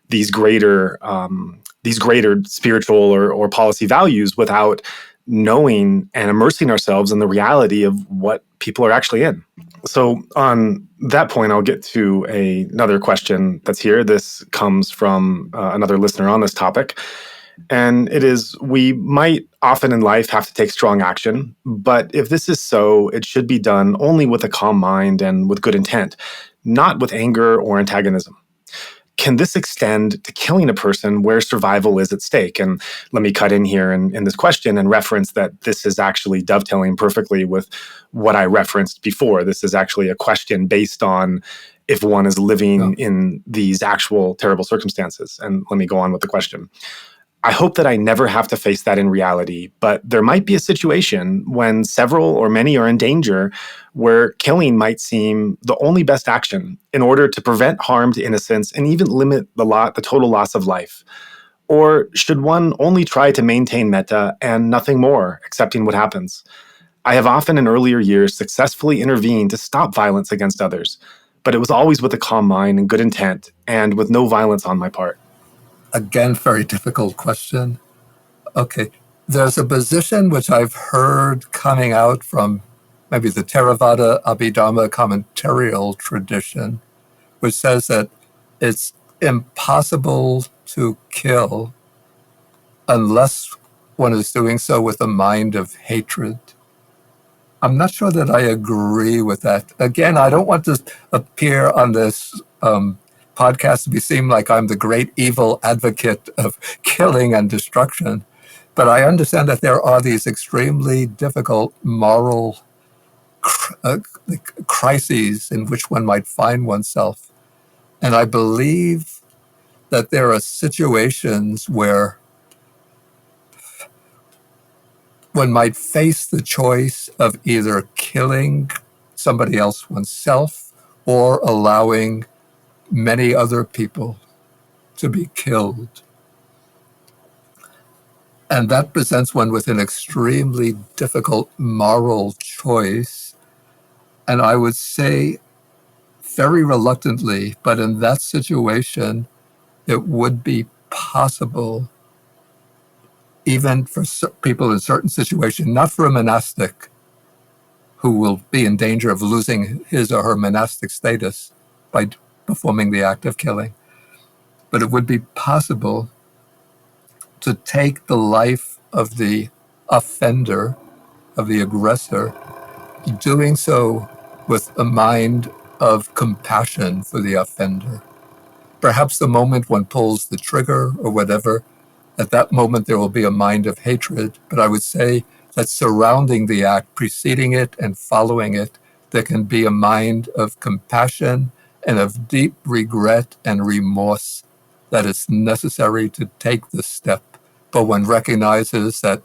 these greater spiritual or policy values without knowing and immersing ourselves in the reality of what people are actually in. So on that point, I'll get to another question that's here. This comes from another listener on this topic. And it is, we might often in life have to take strong action, but if this is so, it should be done only with a calm mind and with good intent, not with anger or antagonism. Can this extend to killing a person where survival is at stake? And let me cut in here in this question and reference that this is actually dovetailing perfectly with what I referenced before. This is actually a question based on if one is living in these actual terrible circumstances. And let me go on with the question. I hope that I never have to face that in reality, but there might be a situation when several or many are in danger where killing might seem the only best action in order to prevent harm to innocence and even limit the total loss of life. Or should one only try to maintain metta and nothing more, accepting what happens? I have often in earlier years successfully intervened to stop violence against others, but it was always with a calm mind and good intent and with no violence on my part. Again, very difficult question. Okay, there's a position which I've heard coming out from maybe the Theravada Abhidharma commentarial tradition, which says that it's impossible to kill unless one is doing so with a mind of hatred. I'm not sure that I agree with that. Again, I don't want to appear on this podcast to seem like I'm the great evil advocate of killing and destruction, but I understand that there are these extremely difficult moral crises in which one might find oneself. And I believe that there are situations where one might face the choice of either killing somebody else oneself or allowing many other people to be killed. And that presents one with an extremely difficult moral choice. And I would say very reluctantly, but in that situation, it would be possible, even for people in certain situations, not for a monastic who will be in danger of losing his or her monastic status by performing the act of killing, but it would be possible to take the life of the offender, of the aggressor, doing so with a mind of compassion for the offender. Perhaps the moment one pulls the trigger or whatever, at that moment there will be a mind of hatred, but I would say that surrounding the act, preceding it and following it, there can be a mind of compassion and of deep regret and remorse that it's necessary to take the step. But one recognizes that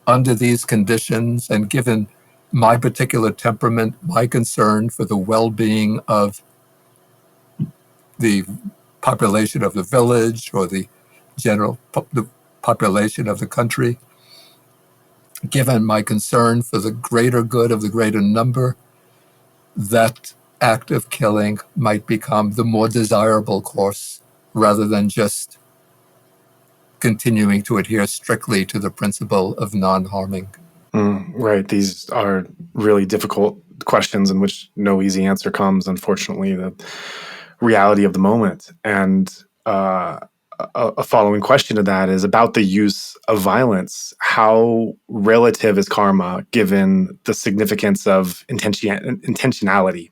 under these conditions, and given my particular temperament, my concern for the well-being of the population of the village or the general the population of the country, given my concern for the greater good of the greater number, that act of killing might become the more desirable course rather than just continuing to adhere strictly to the principle of non-harming. Right. These are really difficult questions in which no easy answer comes, unfortunately, the reality of the moment. And a following question to that is about the use of violence. How relative is karma given the significance of intentionality?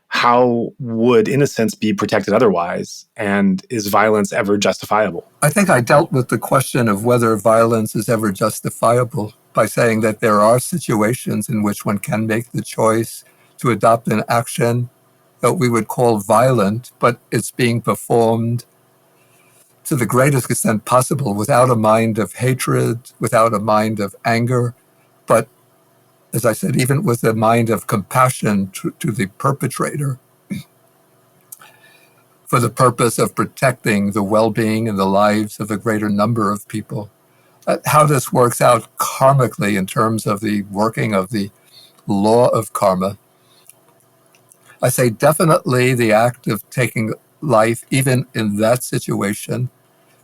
How would innocence be protected otherwise? And is violence ever justifiable? I think I dealt with the question of whether violence is ever justifiable by saying that there are situations in which one can make the choice to adopt an action that we would call violent, but it's being performed to the greatest extent possible without a mind of hatred, without a mind of anger, but as I said, even with a mind of compassion to the perpetrator, for the purpose of protecting the well-being and the lives of a greater number of people. How this works out karmically in terms of the working of the law of karma, I say definitely the act of taking life, even in that situation,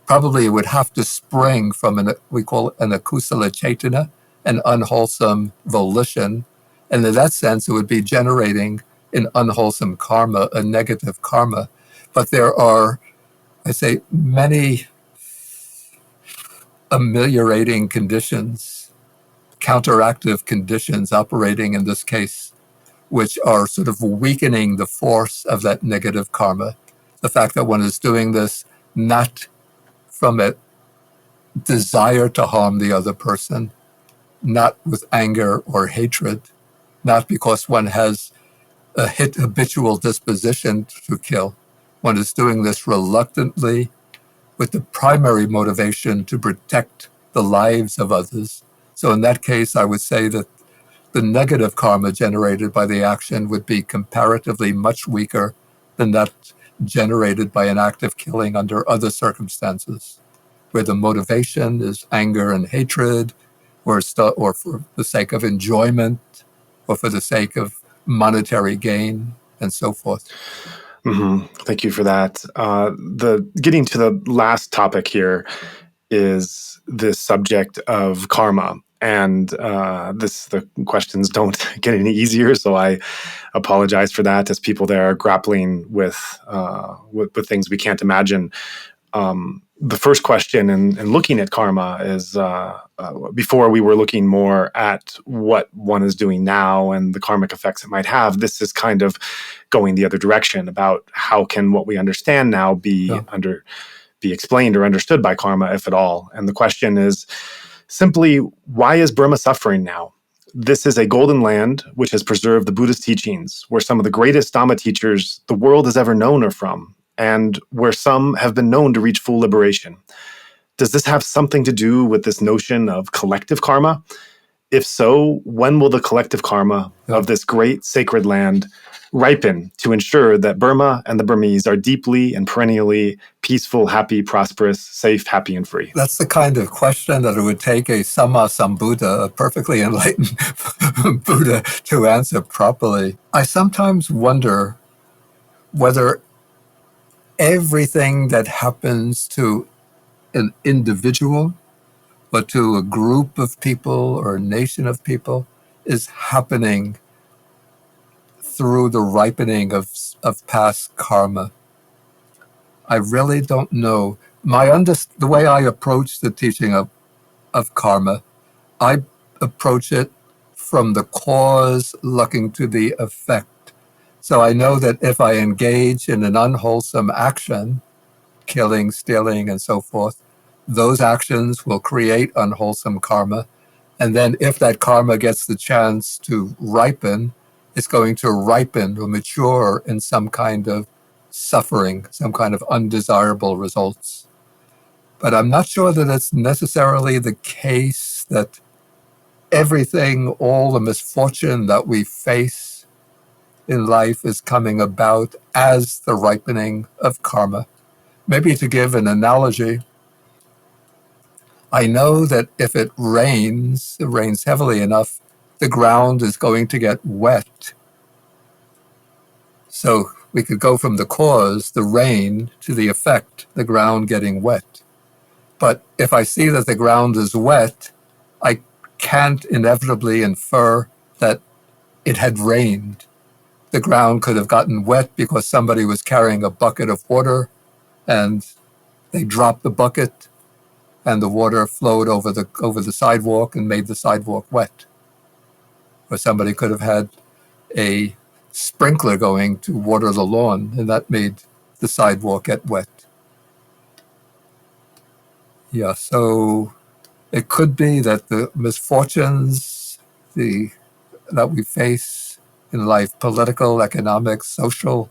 probably it would have to spring from we call an akusala cetana, an unwholesome volition. And in that sense, it would be generating an unwholesome karma, a negative karma. But there are, I say, many ameliorating conditions, counteractive conditions operating in this case, which are sort of weakening the force of that negative karma. The fact that one is doing this not from a desire to harm the other person, not with anger or hatred, not because one has a habitual disposition to kill. One is doing this reluctantly with the primary motivation to protect the lives of others. So in that case, I would say that the negative karma generated by the action would be comparatively much weaker than that generated by an act of killing under other circumstances, where the motivation is anger and hatred, or for the sake of enjoyment, or for the sake of monetary gain, and so forth. Mm-hmm. Thank you for that. Getting to the last topic here is this subject of karma. And the questions don't get any easier, so I apologize for that as people there are grappling with things we can't imagine. The first question in looking at karma is, before we were looking more at what one is doing now and the karmic effects it might have, this is kind of going the other direction about how can what we understand now be explained or understood by karma, if at all. And the question is simply, why is Burma suffering now? This is a golden land which has preserved the Buddhist teachings, where some of the greatest Dhamma teachers the world has ever known are from, and where some have been known to reach full liberation. Does this have something to do with this notion of collective karma? If so, when will the collective karma of this great sacred land ripen to ensure that Burma and the Burmese are deeply and perennially peaceful, happy, prosperous, safe, happy, and free? That's the kind of question that it would take a Samma Sambuddha, a perfectly enlightened Buddha, to answer properly. I sometimes wonder whether everything that happens to an individual or to a group of people or a nation of people is happening through the ripening of past karma. I really don't know. The way I approach the teaching of karma, I approach it from the cause looking to the effect. So I know that if I engage in an unwholesome action, killing, stealing, and so forth, those actions will create unwholesome karma. And then if that karma gets the chance to ripen, it's going to ripen or mature in some kind of suffering, some kind of undesirable results. But I'm not sure that it's necessarily the case that everything, all the misfortune that we face in life is coming about as the ripening of karma. Maybe to give an analogy, I know that if it rains heavily enough, the ground is going to get wet. So we could go from the cause, the rain, to the effect, the ground getting wet. But if I see that the ground is wet, I can't inevitably infer that it had rained. The ground could have gotten wet because somebody was carrying a bucket of water and they dropped the bucket and the water flowed over the sidewalk and made the sidewalk wet. Or somebody could have had a sprinkler going to water the lawn and that made the sidewalk get wet. Yeah, so it could be that the misfortunes that we face in life, political, economic, social,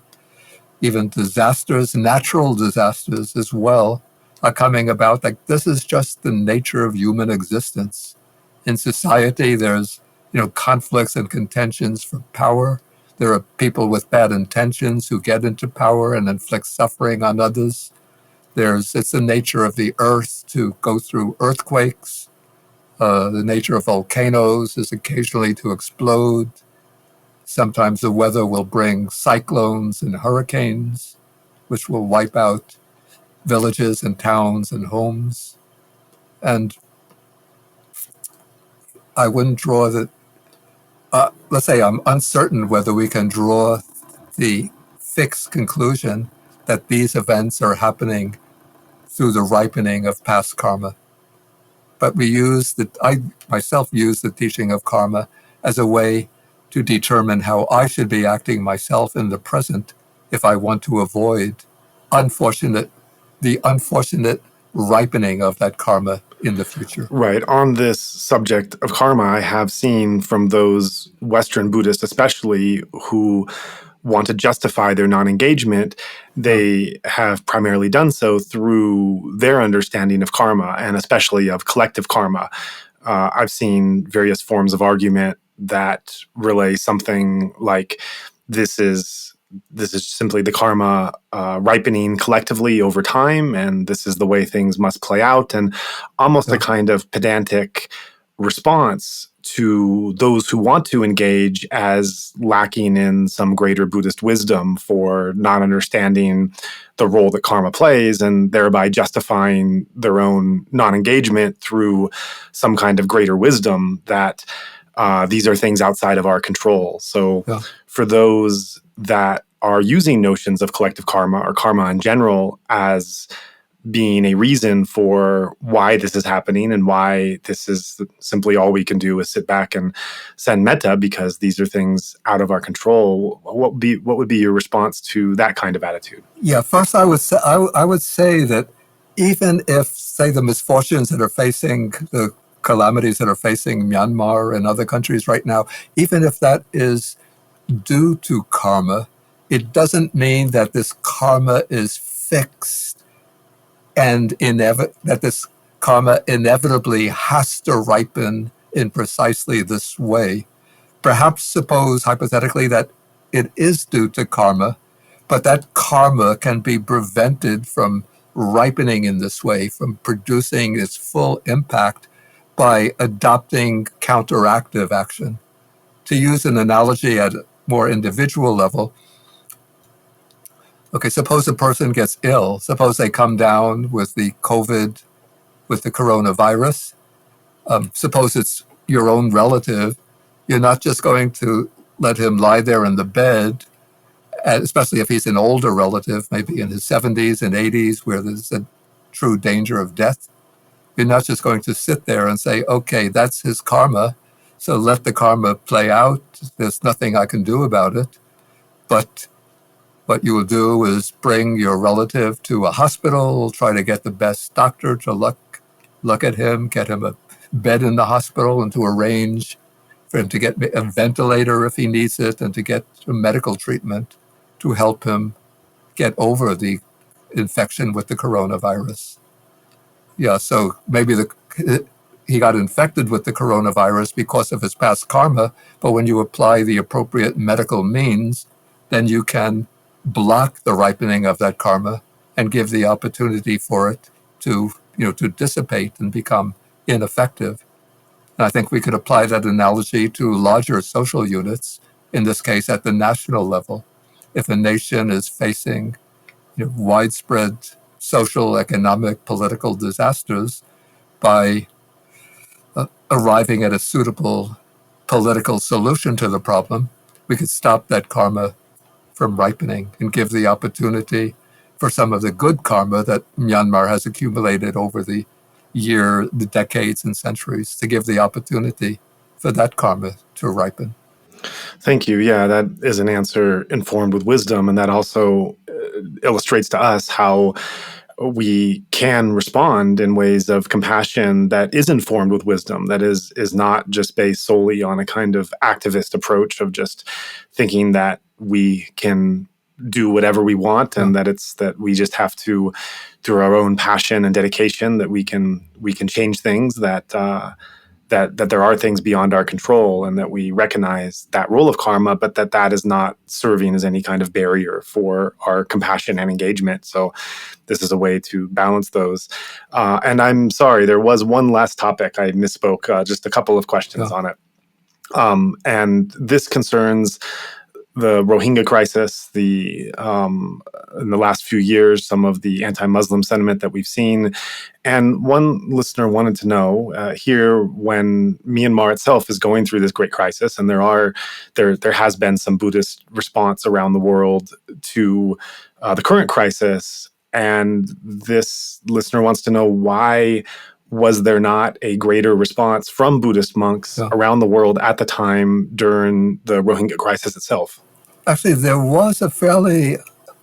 even disasters, natural disasters as well, are coming about. Like, this is just the nature of human existence. In society, there's conflicts and contentions for power. There are people with bad intentions who get into power and inflict suffering on others. It's the nature of the earth to go through earthquakes. The nature of volcanoes is occasionally to explode. Sometimes the weather will bring cyclones and hurricanes, which will wipe out villages and towns and homes. And I wouldn't draw the, let's say I'm uncertain whether we can draw the fixed conclusion that these events are happening through the ripening of past karma. But I myself use the teaching of karma as a way to determine how I should be acting myself in the present if I want to avoid the unfortunate ripening of that karma in the future. Right. On this subject of karma, I have seen from those Western Buddhists especially who want to justify their non-engagement, they have primarily done so through their understanding of karma and especially of collective karma. I've seen various forms of argument that relay something like this is simply the karma ripening collectively over time, and this is the way things must play out, and almost a kind of pedantic response to those who want to engage as lacking in some greater Buddhist wisdom for not understanding the role that karma plays and thereby justifying their own non-engagement through some kind of greater wisdom that these are things outside of our control. So for those that are using notions of collective karma or karma in general as being a reason for why this is happening and why this is simply all we can do is sit back and send metta because these are things out of our control. What would be your response to that kind of attitude? Yeah, first I would say that even if, say, the misfortunes that are facing, the calamities that are facing Myanmar and other countries right now, even if that is due to karma, it doesn't mean that this karma is fixed and that this karma inevitably has to ripen in precisely this way. Perhaps suppose hypothetically that it is due to karma, but that karma can be prevented from ripening in this way, from producing its full impact by adopting counteractive action. To use an analogy at a more individual level, okay, suppose a person gets ill. Suppose they come down with the coronavirus. Suppose it's your own relative. You're not just going to let him lie there in the bed, especially if he's an older relative, maybe in his 70s and 80s, where there's a true danger of death. You're not just going to sit there and say, okay, that's his karma, so let the karma play out. There's nothing I can do about it. But what you will do is bring your relative to a hospital, try to get the best doctor to look at him, get him a bed in the hospital, and to arrange for him to get a ventilator if he needs it, and to get medical treatment to help him get over the infection with the coronavirus. Yeah, so maybe he got infected with the coronavirus because of his past karma, but when you apply the appropriate medical means, then you can block the ripening of that karma and give the opportunity for it to dissipate and become ineffective. And I think we could apply that analogy to larger social units, in this case at the national level. If a nation is facing widespread social, economic, political disasters by arriving at a suitable political solution to the problem, we could stop that karma from ripening and give the opportunity for some of the good karma that Myanmar has accumulated over the decades and centuries, to give the opportunity for that karma to ripen. Thank you. Yeah, that is an answer informed with wisdom. And that also illustrates to us how we can respond in ways of compassion that is informed with wisdom, that is not just based solely on a kind of activist approach of just thinking that we can do whatever we want, and that we just have to, through our own passion and dedication, that we can change things, that there are things beyond our control, and that we recognize that role of karma, but that is not serving as any kind of barrier for our compassion and engagement. So this is a way to balance those. And I'm sorry, there was one last topic. I misspoke, just a couple of questions on it. And this concerns the Rohingya crisis, in the last few years, some of the anti-Muslim sentiment that we've seen. And one listener wanted to know here, when Myanmar itself is going through this great crisis, and there has been some Buddhist response around the world to the current crisis. And this listener wants to know, why was there not a greater response from Buddhist monks around the world at the time during the Rohingya crisis itself? Actually, there was a fairly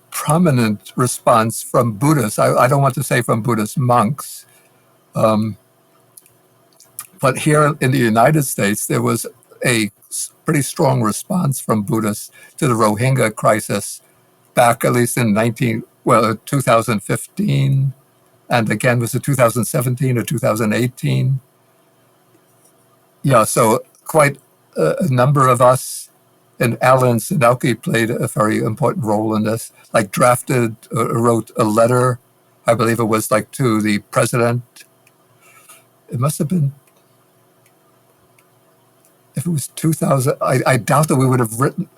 prominent response from Buddhists. I don't want to say from Buddhist monks, but here in the United States, there was a pretty strong response from Buddhists to the Rohingya crisis back at least in 2015, and again, was it 2017 or 2018? Yeah, so quite a number of us, and Alan Sadowski played a very important role in this, like wrote a letter, I believe it was like to the president. It must have been, if it was 2000, I doubt that we would have written,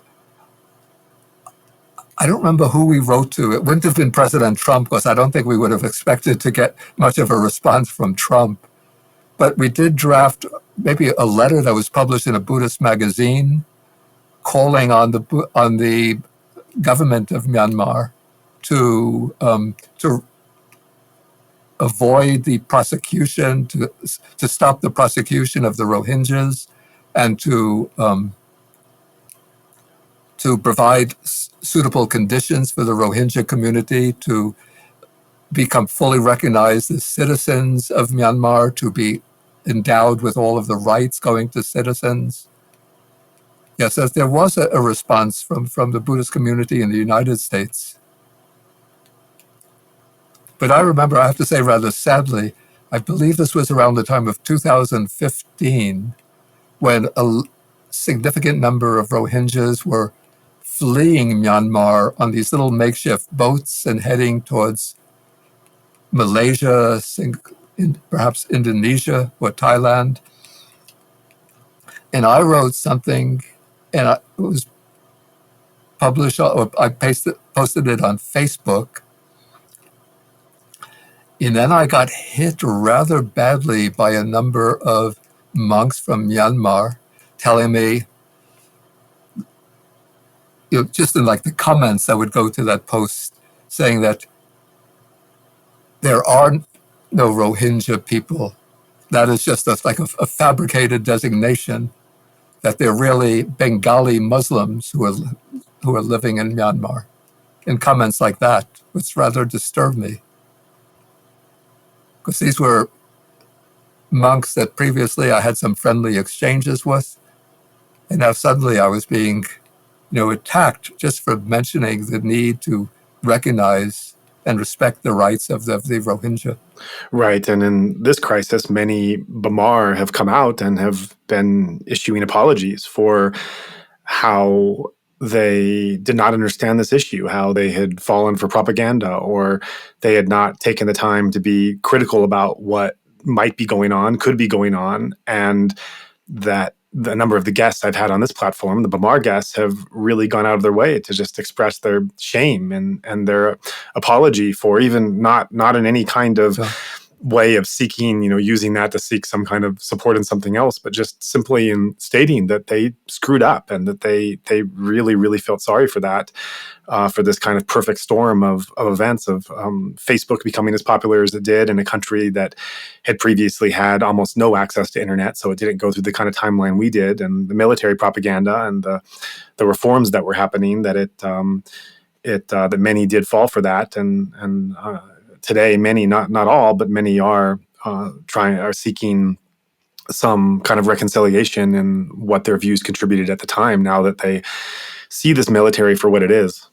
I don't remember who we wrote to. It wouldn't have been President Trump, because I don't think we would have expected to get much of a response from Trump. But we did draft maybe a letter that was published in a Buddhist magazine, calling on the government of Myanmar to avoid the prosecution, to stop the prosecution of the Rohingyas, and to provide suitable conditions for the Rohingya community to become fully recognized as citizens of Myanmar, to be endowed with all of the rights going to citizens. Yes, there was a response from the Buddhist community in the United States. But I remember, I have to say rather sadly, I believe this was around the time of 2015, when a significant number of Rohingyas were fleeing Myanmar on these little makeshift boats and heading towards Malaysia, perhaps Indonesia or Thailand. And I wrote something, and it was published, or I posted it on Facebook. And then I got hit rather badly by a number of monks from Myanmar telling me, just in like the comments that would go to that post, saying that there are no Rohingya people. That is just like a fabricated designation, that they're really Bengali Muslims who are living in Myanmar. And comments like that, which rather disturbed me, because these were monks that previously I had some friendly exchanges with, and now suddenly I was being, attacked just for mentioning the need to recognize and respect the rights of the Rohingya. Right. And in this crisis, many Bamar have come out and have been issuing apologies for how they did not understand this issue, how they had fallen for propaganda, or they had not taken the time to be critical about what might be going on, could be going on, and that the number of the guests I've had on this platform, the Bamar guests, have really gone out of their way to just express their shame and their apology for even not in any kind of way of seeking, using that to seek some kind of support in something else, but just simply in stating that they screwed up and that they really, really felt sorry for that, for this kind of perfect storm of events of Facebook becoming as popular as it did in a country that had previously had almost no access to internet, so it didn't go through the kind of timeline we did, and the military propaganda and the reforms that were happening, that that many did fall for that, and today, many, not all, but many are seeking some kind of reconciliation in what their views contributed at the time, now that they see this military for what it is.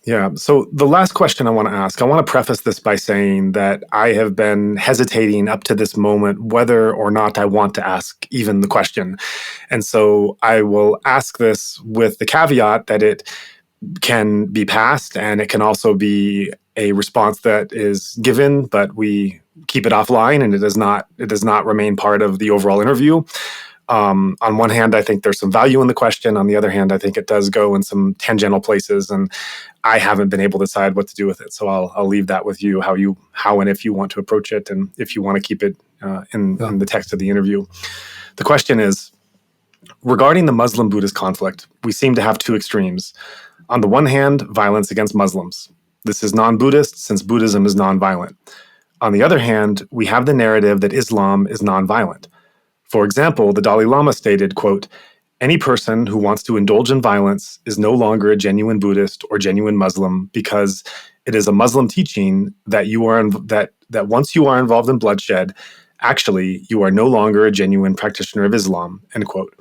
Yeah. So the last question I want to ask, I want to preface this by saying that I have been hesitating up to this moment whether or not I want to ask even the question. And so I will ask this with the caveat that it can be passed, and it can also be a response that is given, but we keep it offline, and it does not remain part of the overall interview. On one hand, I think there's some value in the question. On the other hand, I think it does go in some tangential places, and I haven't been able to decide what to do with it. So I'll leave that with you, how and if you want to approach it, and if you want to keep it in the text of the interview. The question is, regarding the Muslim-Buddhist conflict, we seem to have two extremes. On the one hand, violence against Muslims. This is non-Buddhist, since Buddhism is non-violent. On the other hand, we have the narrative that Islam is non-violent. For example, the Dalai Lama stated, quote, "Any person who wants to indulge in violence is no longer a genuine Buddhist or genuine Muslim, because it is a Muslim teaching that that once you are involved in bloodshed, actually you are no longer a genuine practitioner of Islam," end quote.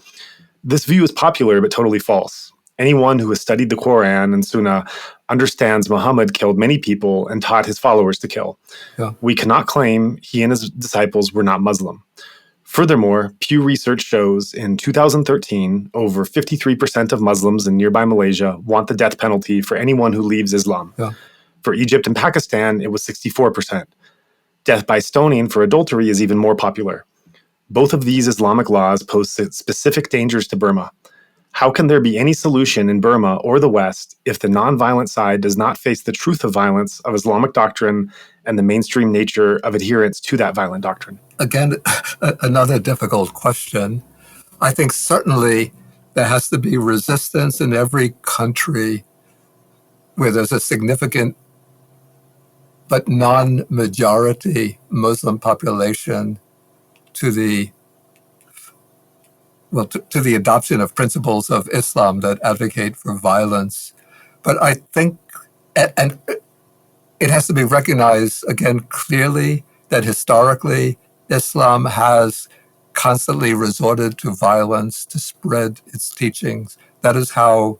This view is popular but totally false. Anyone who has studied the Quran and Sunnah understands Muhammad killed many people and taught his followers to kill. Yeah. We cannot claim he and his disciples were not Muslim. Furthermore, Pew Research shows in 2013, over 53% of Muslims in nearby Malaysia want the death penalty for anyone who leaves Islam. Yeah. For Egypt and Pakistan, it was 64%. Death by stoning for adultery is even more popular. Both of these Islamic laws pose specific dangers to Burma. How can there be any solution in Burma or the West if the nonviolent side does not face the truth of violence of Islamic doctrine and the mainstream nature of adherence to that violent doctrine? Again, another difficult question. I think certainly there has to be resistance in every country where there's a significant but non-majority Muslim population to the adoption of principles of Islam that advocate for violence. But I think, and it has to be recognized again clearly, that historically Islam has constantly resorted to violence to spread its teachings. That is how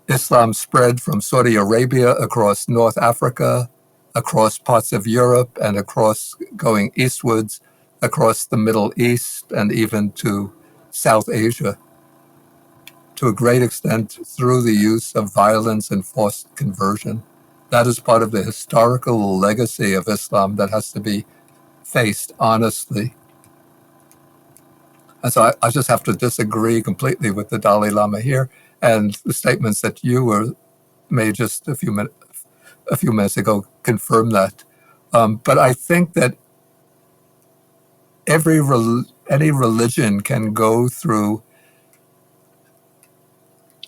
Islam spread from Saudi Arabia across North Africa, across parts of Europe, and across going eastwards, across the Middle East, and even to South Asia, to a great extent through the use of violence and forced conversion. That is part of the historical legacy of Islam that has to be faced honestly. And so I just have to disagree completely with the Dalai Lama here, and the statements that you made just a few minutes ago confirm that. But I think that any religion can go through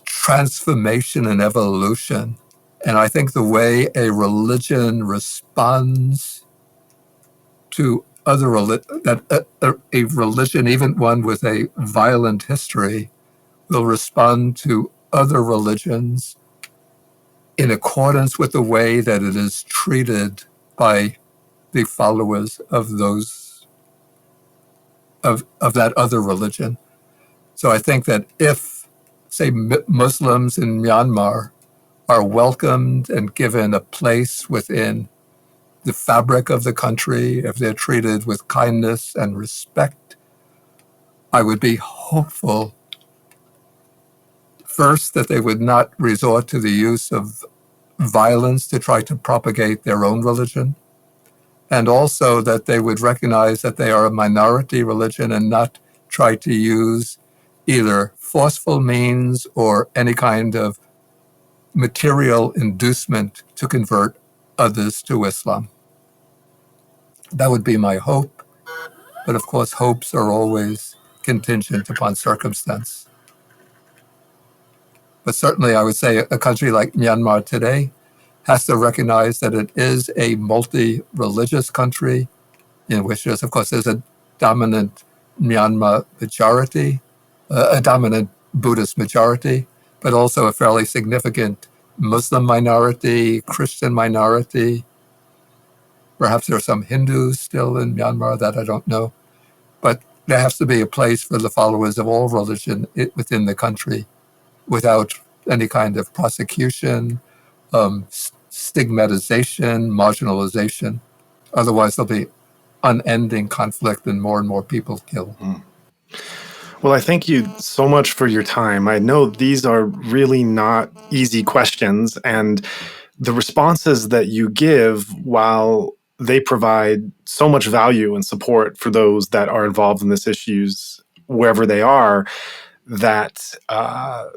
transformation and evolution. And I think the way a religion responds to other a religion, even one with a violent history, will respond to other religions in accordance with the way that it is treated by the followers of those of that other religion. So I think that if, say, Muslims in Myanmar are welcomed and given a place within the fabric of the country, if they're treated with kindness and respect, I would be hopeful, first, that they would not resort to the use of violence to try to propagate their own religion, and also that they would recognize that they are a minority religion and not try to use either forceful means or any kind of material inducement to convert others to Islam. That would be my hope. But of course, hopes are always contingent upon circumstance. But certainly I would say a country like Myanmar today has to recognize that it is a multi-religious country in which there's a dominant Myanmar majority, a dominant Buddhist majority, but also a fairly significant Muslim minority, Christian minority. Perhaps there are some Hindus still in Myanmar that I don't know. But there has to be a place for the followers of all religion within the country without any kind of prosecution, stigmatization, marginalization. Otherwise, there'll be unending conflict and more people killed. Well, I thank you so much for your time. I know these are really not easy questions, and the responses that you give, while they provide so much value and support for those that are involved in these issues, wherever they are, that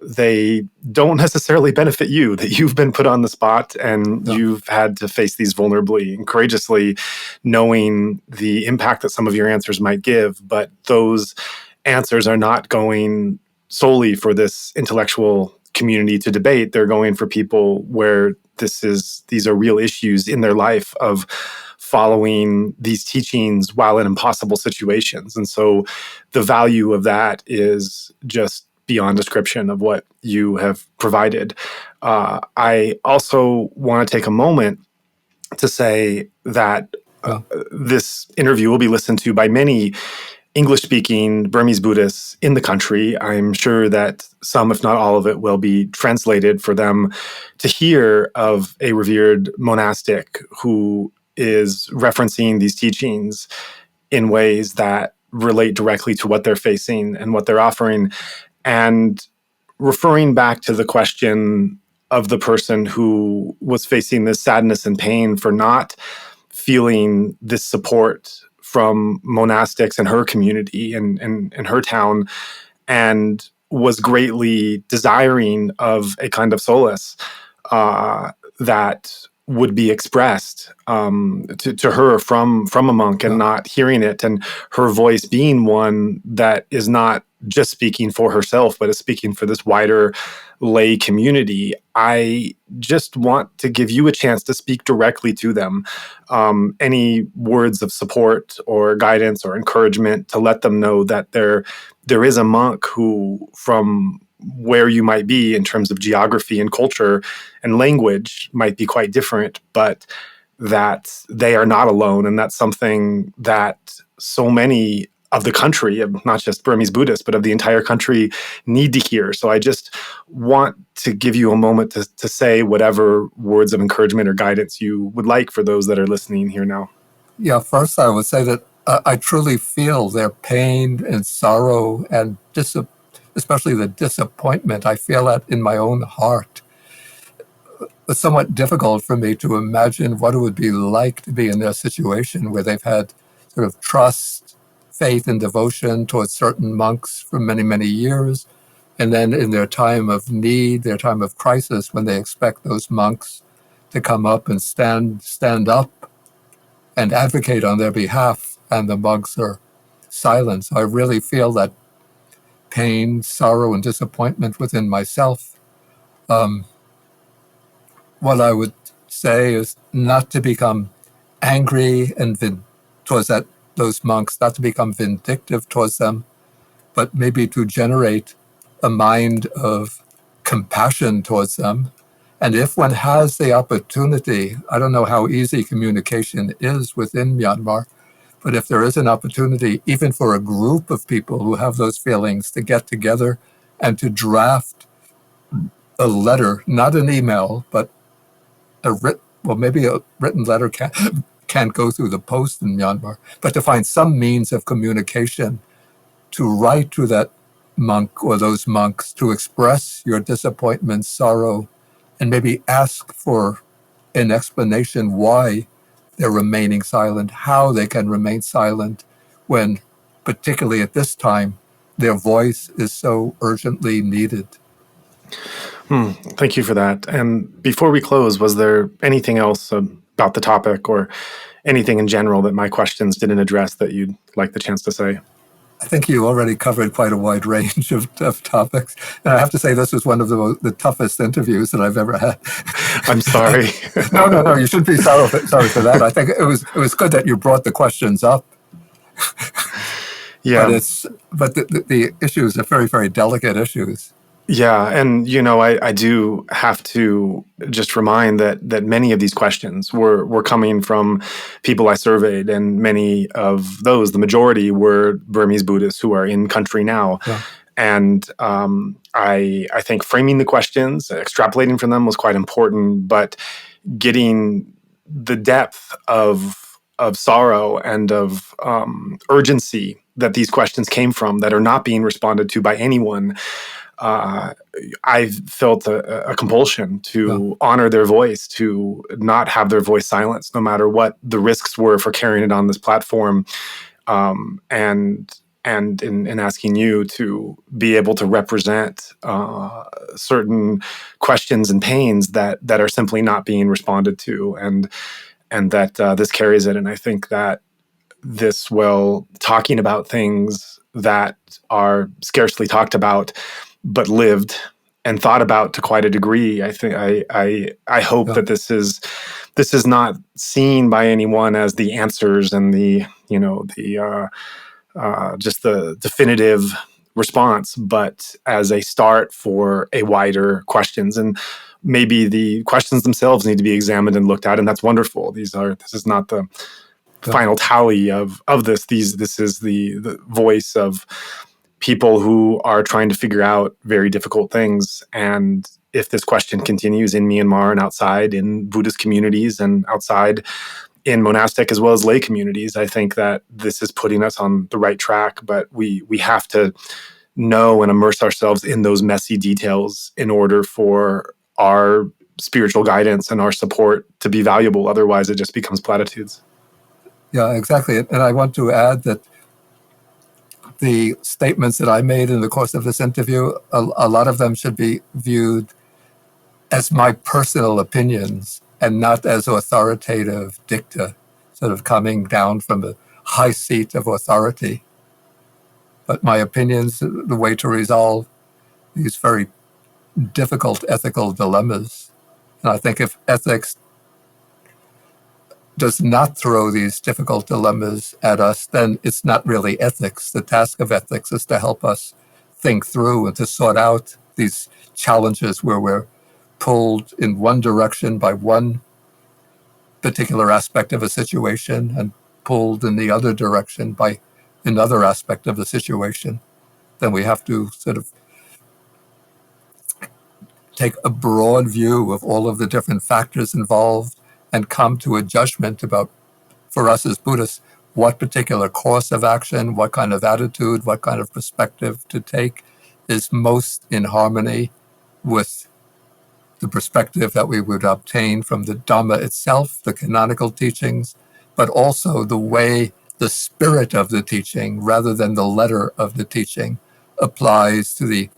they don't necessarily benefit you, that you've been put on the spot and you've had to face these vulnerably and courageously, knowing the impact that some of your answers might give. But those answers are not going solely for this intellectual community to debate. They're going for people where these are real issues in their life of following these teachings while in impossible situations. And so the value of that is just beyond description of what you have provided. I also want to take a moment to say that this interview will be listened to by many English-speaking Burmese Buddhists in the country. I'm sure that some, if not all of it, will be translated for them to hear of a revered monastic who is referencing these teachings in ways that relate directly to what they're facing and what they're offering. And referring back to the question of the person who was facing this sadness and pain for not feeling this support from monastics in her community and in her town, and was greatly desiring of a kind of solace that would be expressed to her from a monk, and not hearing it, and her voice being one that is not just speaking for herself, but is speaking for this wider lay community. I just want to give you a chance to speak directly to them. Any words of support or guidance or encouragement to let them know that there is a monk who, from where you might be in terms of geography and culture and language, might be quite different, but that they are not alone. And that's something that so many of the country, not just Burmese Buddhists, but of the entire country, need to hear. So I just want to give you a moment to say whatever words of encouragement or guidance you would like for those that are listening here now. Yeah, first I would say that I truly feel their pain and sorrow and especially the disappointment. I feel that in my own heart. It's somewhat difficult for me to imagine what it would be like to be in their situation where they've had sort of trust, faith, and devotion towards certain monks for many, many years. And then in their time of need, their time of crisis, when they expect those monks to come up and stand up and advocate on their behalf, and the monks are silent. So I really feel that pain, sorrow, and disappointment within myself. What I would say is not to become angry and towards those monks, not to become vindictive towards them, but maybe to generate a mind of compassion towards them. And if one has the opportunity, I don't know how easy communication is within Myanmar, but if there is an opportunity, even for a group of people who have those feelings, to get together and to draft a letter, not an email, but maybe a written letter can't go through the post in Myanmar, but to find some means of communication, to write to that monk or those monks, to express your disappointment, sorrow, and maybe ask for an explanation why they're remaining silent, how they can remain silent when, particularly at this time, their voice is so urgently needed. Thank you for that. And before we close, was there anything else about the topic or anything in general that my questions didn't address that you'd like the chance to say? I think you already covered quite a wide range of topics. And I have to say, this was one of the toughest interviews that I've ever had. I'm sorry. No, you shouldn't be sorry for that. I think it was good that you brought the questions up. Yeah. But the issues are very, very delicate issues. Yeah. And, I do have to just remind that many of these questions were coming from people I surveyed, and many of those, the majority, were Burmese Buddhists who are in country now. Yeah. And I think framing the questions, extrapolating from them was quite important, but getting the depth of sorrow and of urgency that these questions came from that are not being responded to by anyone, I felt a compulsion to honor their voice, to not have their voice silenced, no matter what the risks were for carrying it on this platform. And in asking you to be able to represent certain questions and pains that are simply not being responded to, and that this carries it. And I think that this, talking about things that are scarcely talked about, but lived and thought about to quite a degree. I think I hope that this is not seen by anyone as the answers and just the definitive response, but as a start for a wider questions. And maybe the questions themselves need to be examined and looked at, and that's wonderful. This is not the final tally of this. This is the voice of people who are trying to figure out very difficult things. And if this question continues in Myanmar and outside in Buddhist communities and outside in monastic as well as lay communities, I think that this is putting us on the right track. But we have to know and immerse ourselves in those messy details in order for our spiritual guidance and our support to be valuable. Otherwise, it just becomes platitudes. Yeah, exactly. And I want to add that the statements that I made in the course of this interview, a lot of them should be viewed as my personal opinions and not as authoritative dicta, sort of coming down from the high seat of authority. But my opinions, the way to resolve these very difficult ethical dilemmas. And I think if ethics does not throw these difficult dilemmas at us, then it's not really ethics. The task of ethics is to help us think through and to sort out these challenges where we're pulled in one direction by one particular aspect of a situation and pulled in the other direction by another aspect of the situation. Then we have to sort of take a broad view of all of the different factors involved and come to a judgment about, for us as Buddhists, what particular course of action, what kind of attitude, what kind of perspective to take is most in harmony with the perspective that we would obtain from the Dhamma itself, the canonical teachings, but also the way the spirit of the teaching, rather than the letter of the teaching, applies to the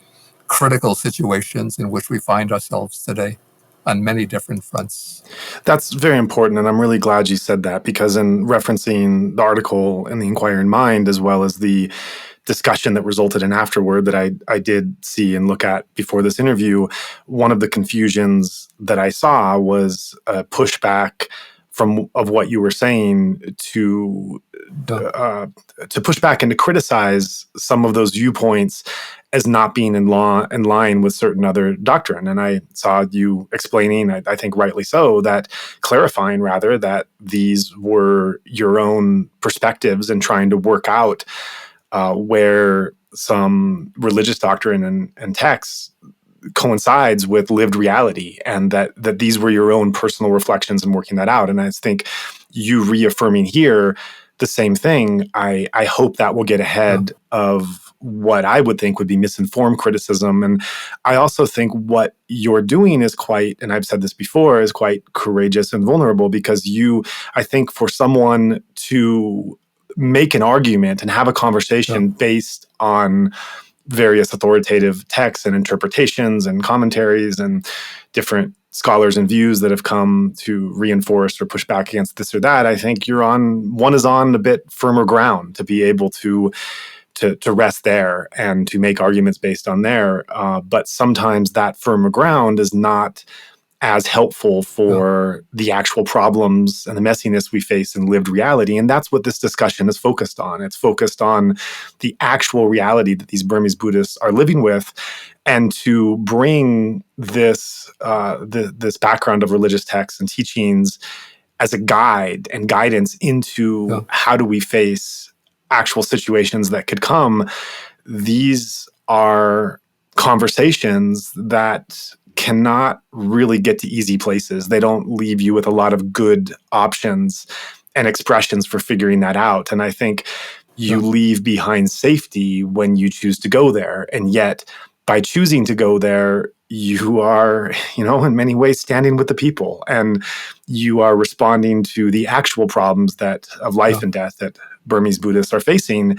critical situations in which we find ourselves today on many different fronts. That's very important, and I'm really glad you said that, because in referencing the article in the Inquiring Mind, as well as the discussion that resulted in afterward that I did see and look at before this interview, one of the confusions that I saw was a pushback of what you were saying to push back and to criticize some of those viewpoints as not being in line with certain other doctrine. And I saw you explaining, I think rightly so, clarifying rather, that these were your own perspectives and trying to work out where some religious doctrine and texts coincides with lived reality, and that these were your own personal reflections and working that out. And I think you reaffirming here the same thing, I hope that will get ahead of what I would think would be misinformed criticism. And I also think what you're doing is quite, and I've said this before, is quite courageous and vulnerable, because I think for someone to make an argument and have a conversation based on various authoritative texts and interpretations and commentaries and different scholars and views that have come to reinforce or push back against this or that, I think one is on a bit firmer ground to be able to rest there and to make arguments based on there. But sometimes that firmer ground is not as helpful for the actual problems and the messiness we face in lived reality. And that's what this discussion is focused on. It's focused on the actual reality that these Burmese Buddhists are living with, and to bring this background of religious texts and teachings as a guide and guidance into how do we face actual situations that could come. These are conversations that cannot really get to easy places. They don't leave you with a lot of good options and expressions for figuring that out. And I think you leave behind safety when you choose to go there. And yet, by choosing to go there, you are, in many ways standing with the people, and you are responding to the actual problems of life and death that Burmese Buddhists are facing,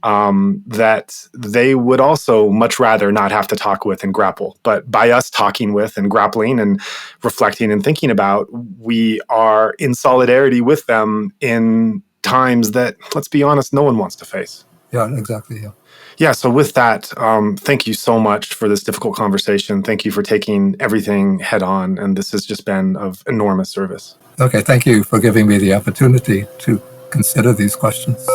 that they would also much rather not have to talk with and grapple. But by us talking with and grappling and reflecting and thinking about, we are in solidarity with them in times that, let's be honest, no one wants to face. Yeah, exactly. Yeah. Yeah, so with that, thank you so much for this difficult conversation. Thank you for taking everything head on, and this has just been of enormous service. Okay, thank you for giving me the opportunity to consider these questions.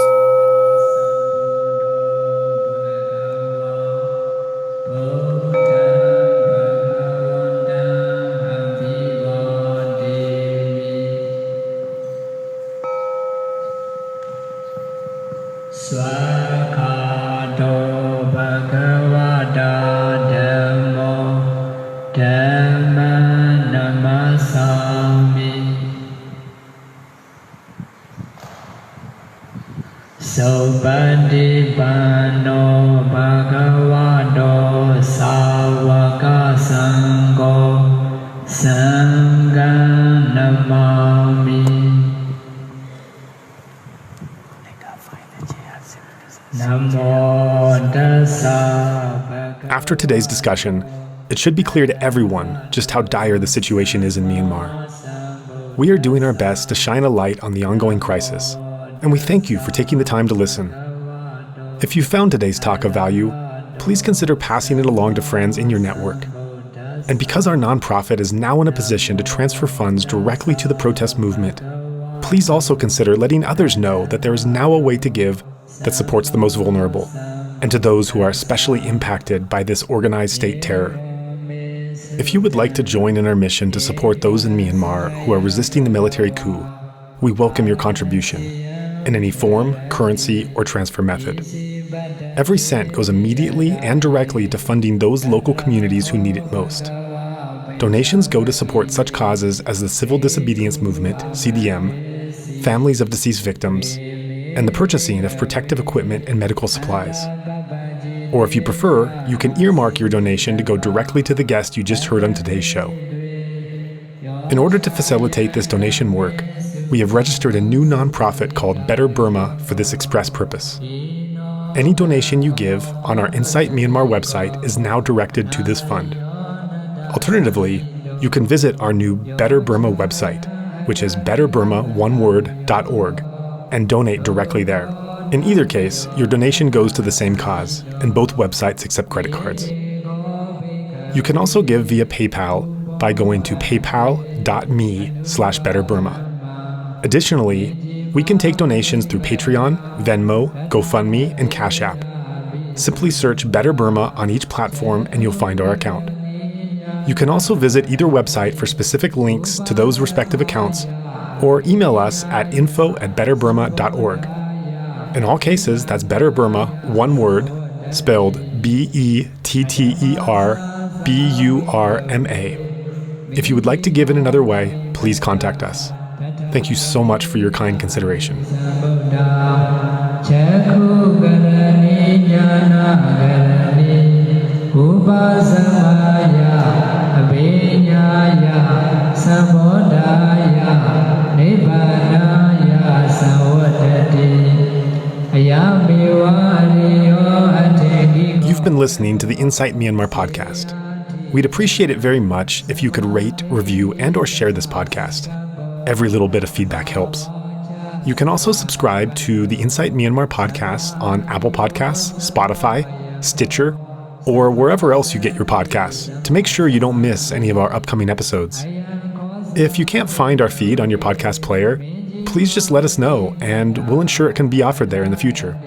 After today's discussion, it should be clear to everyone just how dire the situation is in Myanmar. We are doing our best to shine a light on the ongoing crisis, and we thank you for taking the time to listen. If you found today's talk of value, please consider passing it along to friends in your network. And because our nonprofit is now in a position to transfer funds directly to the protest movement, please also consider letting others know that there is now a way to give that supports the most vulnerable, and to those who are especially impacted by this organized state terror. If you would like to join in our mission to support those in Myanmar who are resisting the military coup, we welcome your contribution in any form, currency, or transfer method. Every cent goes immediately and directly to funding those local communities who need it most. Donations go to support such causes as the Civil Disobedience Movement, CDM, families of deceased victims, and the purchasing of protective equipment and medical supplies. Or if you prefer, you can earmark your donation to go directly to the guest you just heard on today's show. In order to facilitate this donation work, we have registered a new nonprofit called Better Burma for this express purpose. Any donation you give on our Insight Myanmar website is now directed to this fund. Alternatively, you can visit our new Better Burma website, which is betterburma.org, and donate directly there. In either case, your donation goes to the same cause, and both websites accept credit cards. You can also give via PayPal by going to paypal.me/betterburma. Additionally, we can take donations through Patreon, Venmo, GoFundMe, and Cash App. Simply search Better Burma on each platform and you'll find our account. You can also visit either website for specific links to those respective accounts, or email us at info@betterburma.org. In all cases, that's Better Burma, one word, spelled BETTERBURMA. If you would like to give in another way, please contact us. Thank you so much for your kind consideration. Samaya Abhinyaya Samodaya Nibbanaya Savatati You've been listening to the Insight Myanmar podcast. We'd appreciate it very much if you could rate, review, and/or share this podcast. Every little bit of feedback helps. You can also subscribe to the Insight Myanmar podcast on Apple Podcasts, Spotify, Stitcher, or wherever else you get your podcasts to make sure you don't miss any of our upcoming episodes. If you can't find our feed on your podcast player, please just let us know and we'll ensure it can be offered there in the future.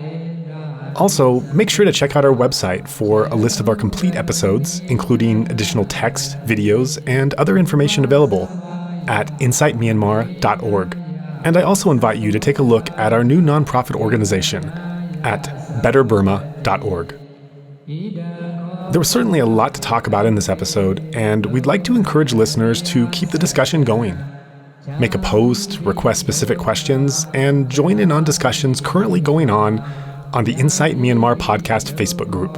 Also, make sure to check out our website for a list of our complete episodes, including additional text, videos, and other information available at insightmyanmar.org. And I also invite you to take a look at our new nonprofit organization at betterburma.org. There was certainly a lot to talk about in this episode, and we'd like to encourage listeners to keep the discussion going. Make a post, request specific questions, and join in on discussions currently going on the Insight Myanmar podcast Facebook group.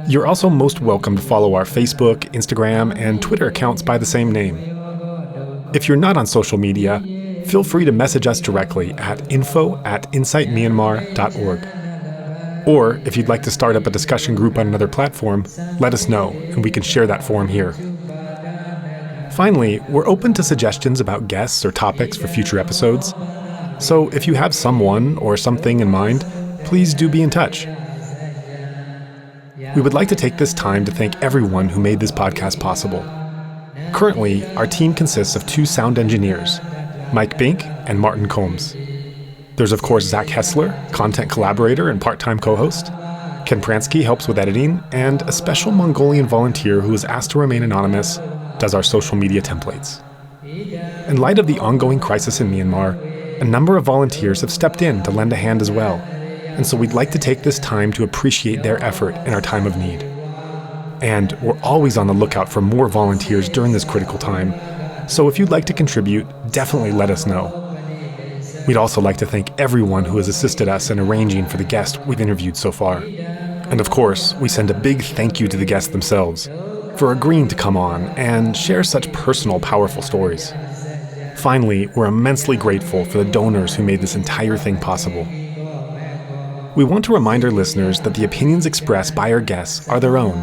You're also most welcome to follow our Facebook, Instagram, and Twitter accounts by the same name. If you're not on social media, feel free to message us directly at info@insightmyanmar.org. Or if you'd like to start up a discussion group on another platform, let us know, and we can share that forum here. Finally, we're open to suggestions about guests or topics for future episodes. So if you have someone or something in mind, please do be in touch. We would like to take this time to thank everyone who made this podcast possible. Currently, our team consists of 2 sound engineers, Mike Bink and Martin Combs. There's of course Zach Hessler, content collaborator and part-time co-host. Ken Pransky helps with editing, and a special Mongolian volunteer who is asked to remain anonymous does our social media templates. In light of the ongoing crisis in Myanmar, a number of volunteers have stepped in to lend a hand as well, and so we'd like to take this time to appreciate their effort in our time of need. And we're always on the lookout for more volunteers during this critical time, so if you'd like to contribute, definitely let us know. We'd also like to thank everyone who has assisted us in arranging for the guests we've interviewed so far. And of course, we send a big thank you to the guests themselves for agreeing to come on and share such personal, powerful stories. Finally, we're immensely grateful for the donors who made this entire thing possible. We want to remind our listeners that the opinions expressed by our guests are their own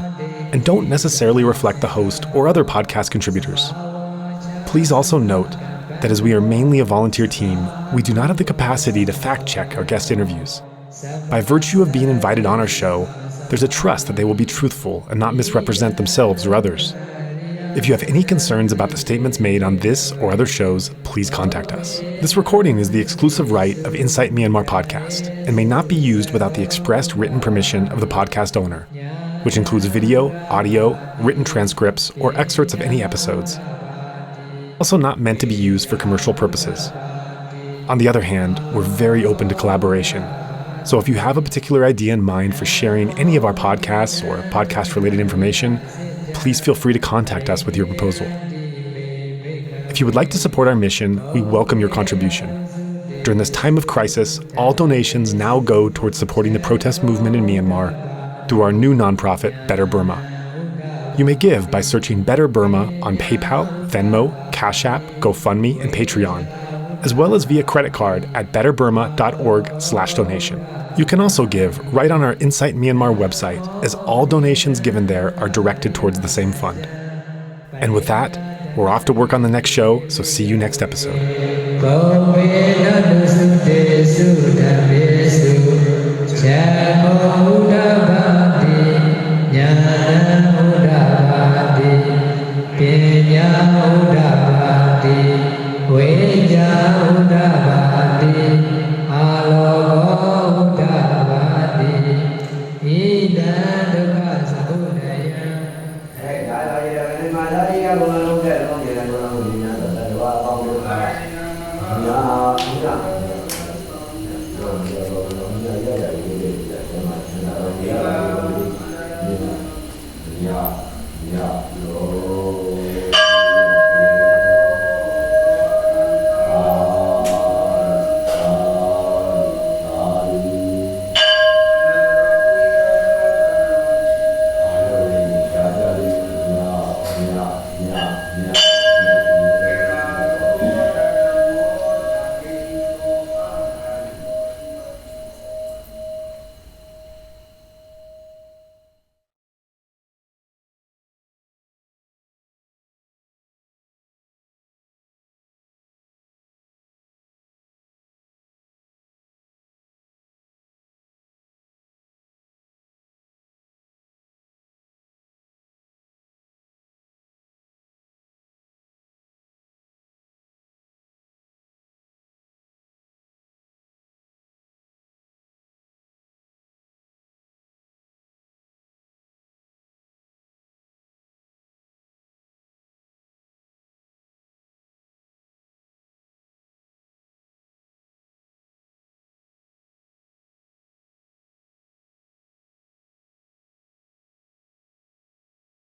and don't necessarily reflect the host or other podcast contributors. Please also note that as we are mainly a volunteer team, we do not have the capacity to fact-check our guest interviews. By virtue of being invited on our show, there's a trust that they will be truthful and not misrepresent themselves or others. If you have any concerns about the statements made on this or other shows, please contact us. This recording is the exclusive right of Insight Myanmar podcast and may not be used without the expressed written permission of the podcast owner, which includes video, audio, written transcripts, or excerpts of any episodes. Also not meant to be used for commercial purposes. On the other hand, we're very open to collaboration. So if you have a particular idea in mind for sharing any of our podcasts or podcast-related information, please feel free to contact us with your proposal. If you would like to support our mission, we welcome your contribution. During this time of crisis, all donations now go towards supporting the protest movement in Myanmar through our new nonprofit, Better Burma. You may give by searching Better Burma on PayPal, Venmo, Cash App, GoFundMe, and Patreon, as well as via credit card at betterburma.org/donation. You can also give right on our Insight Myanmar website, as all donations given there are directed towards the same fund. And with that, we're off to work on the next show, so see you next episode.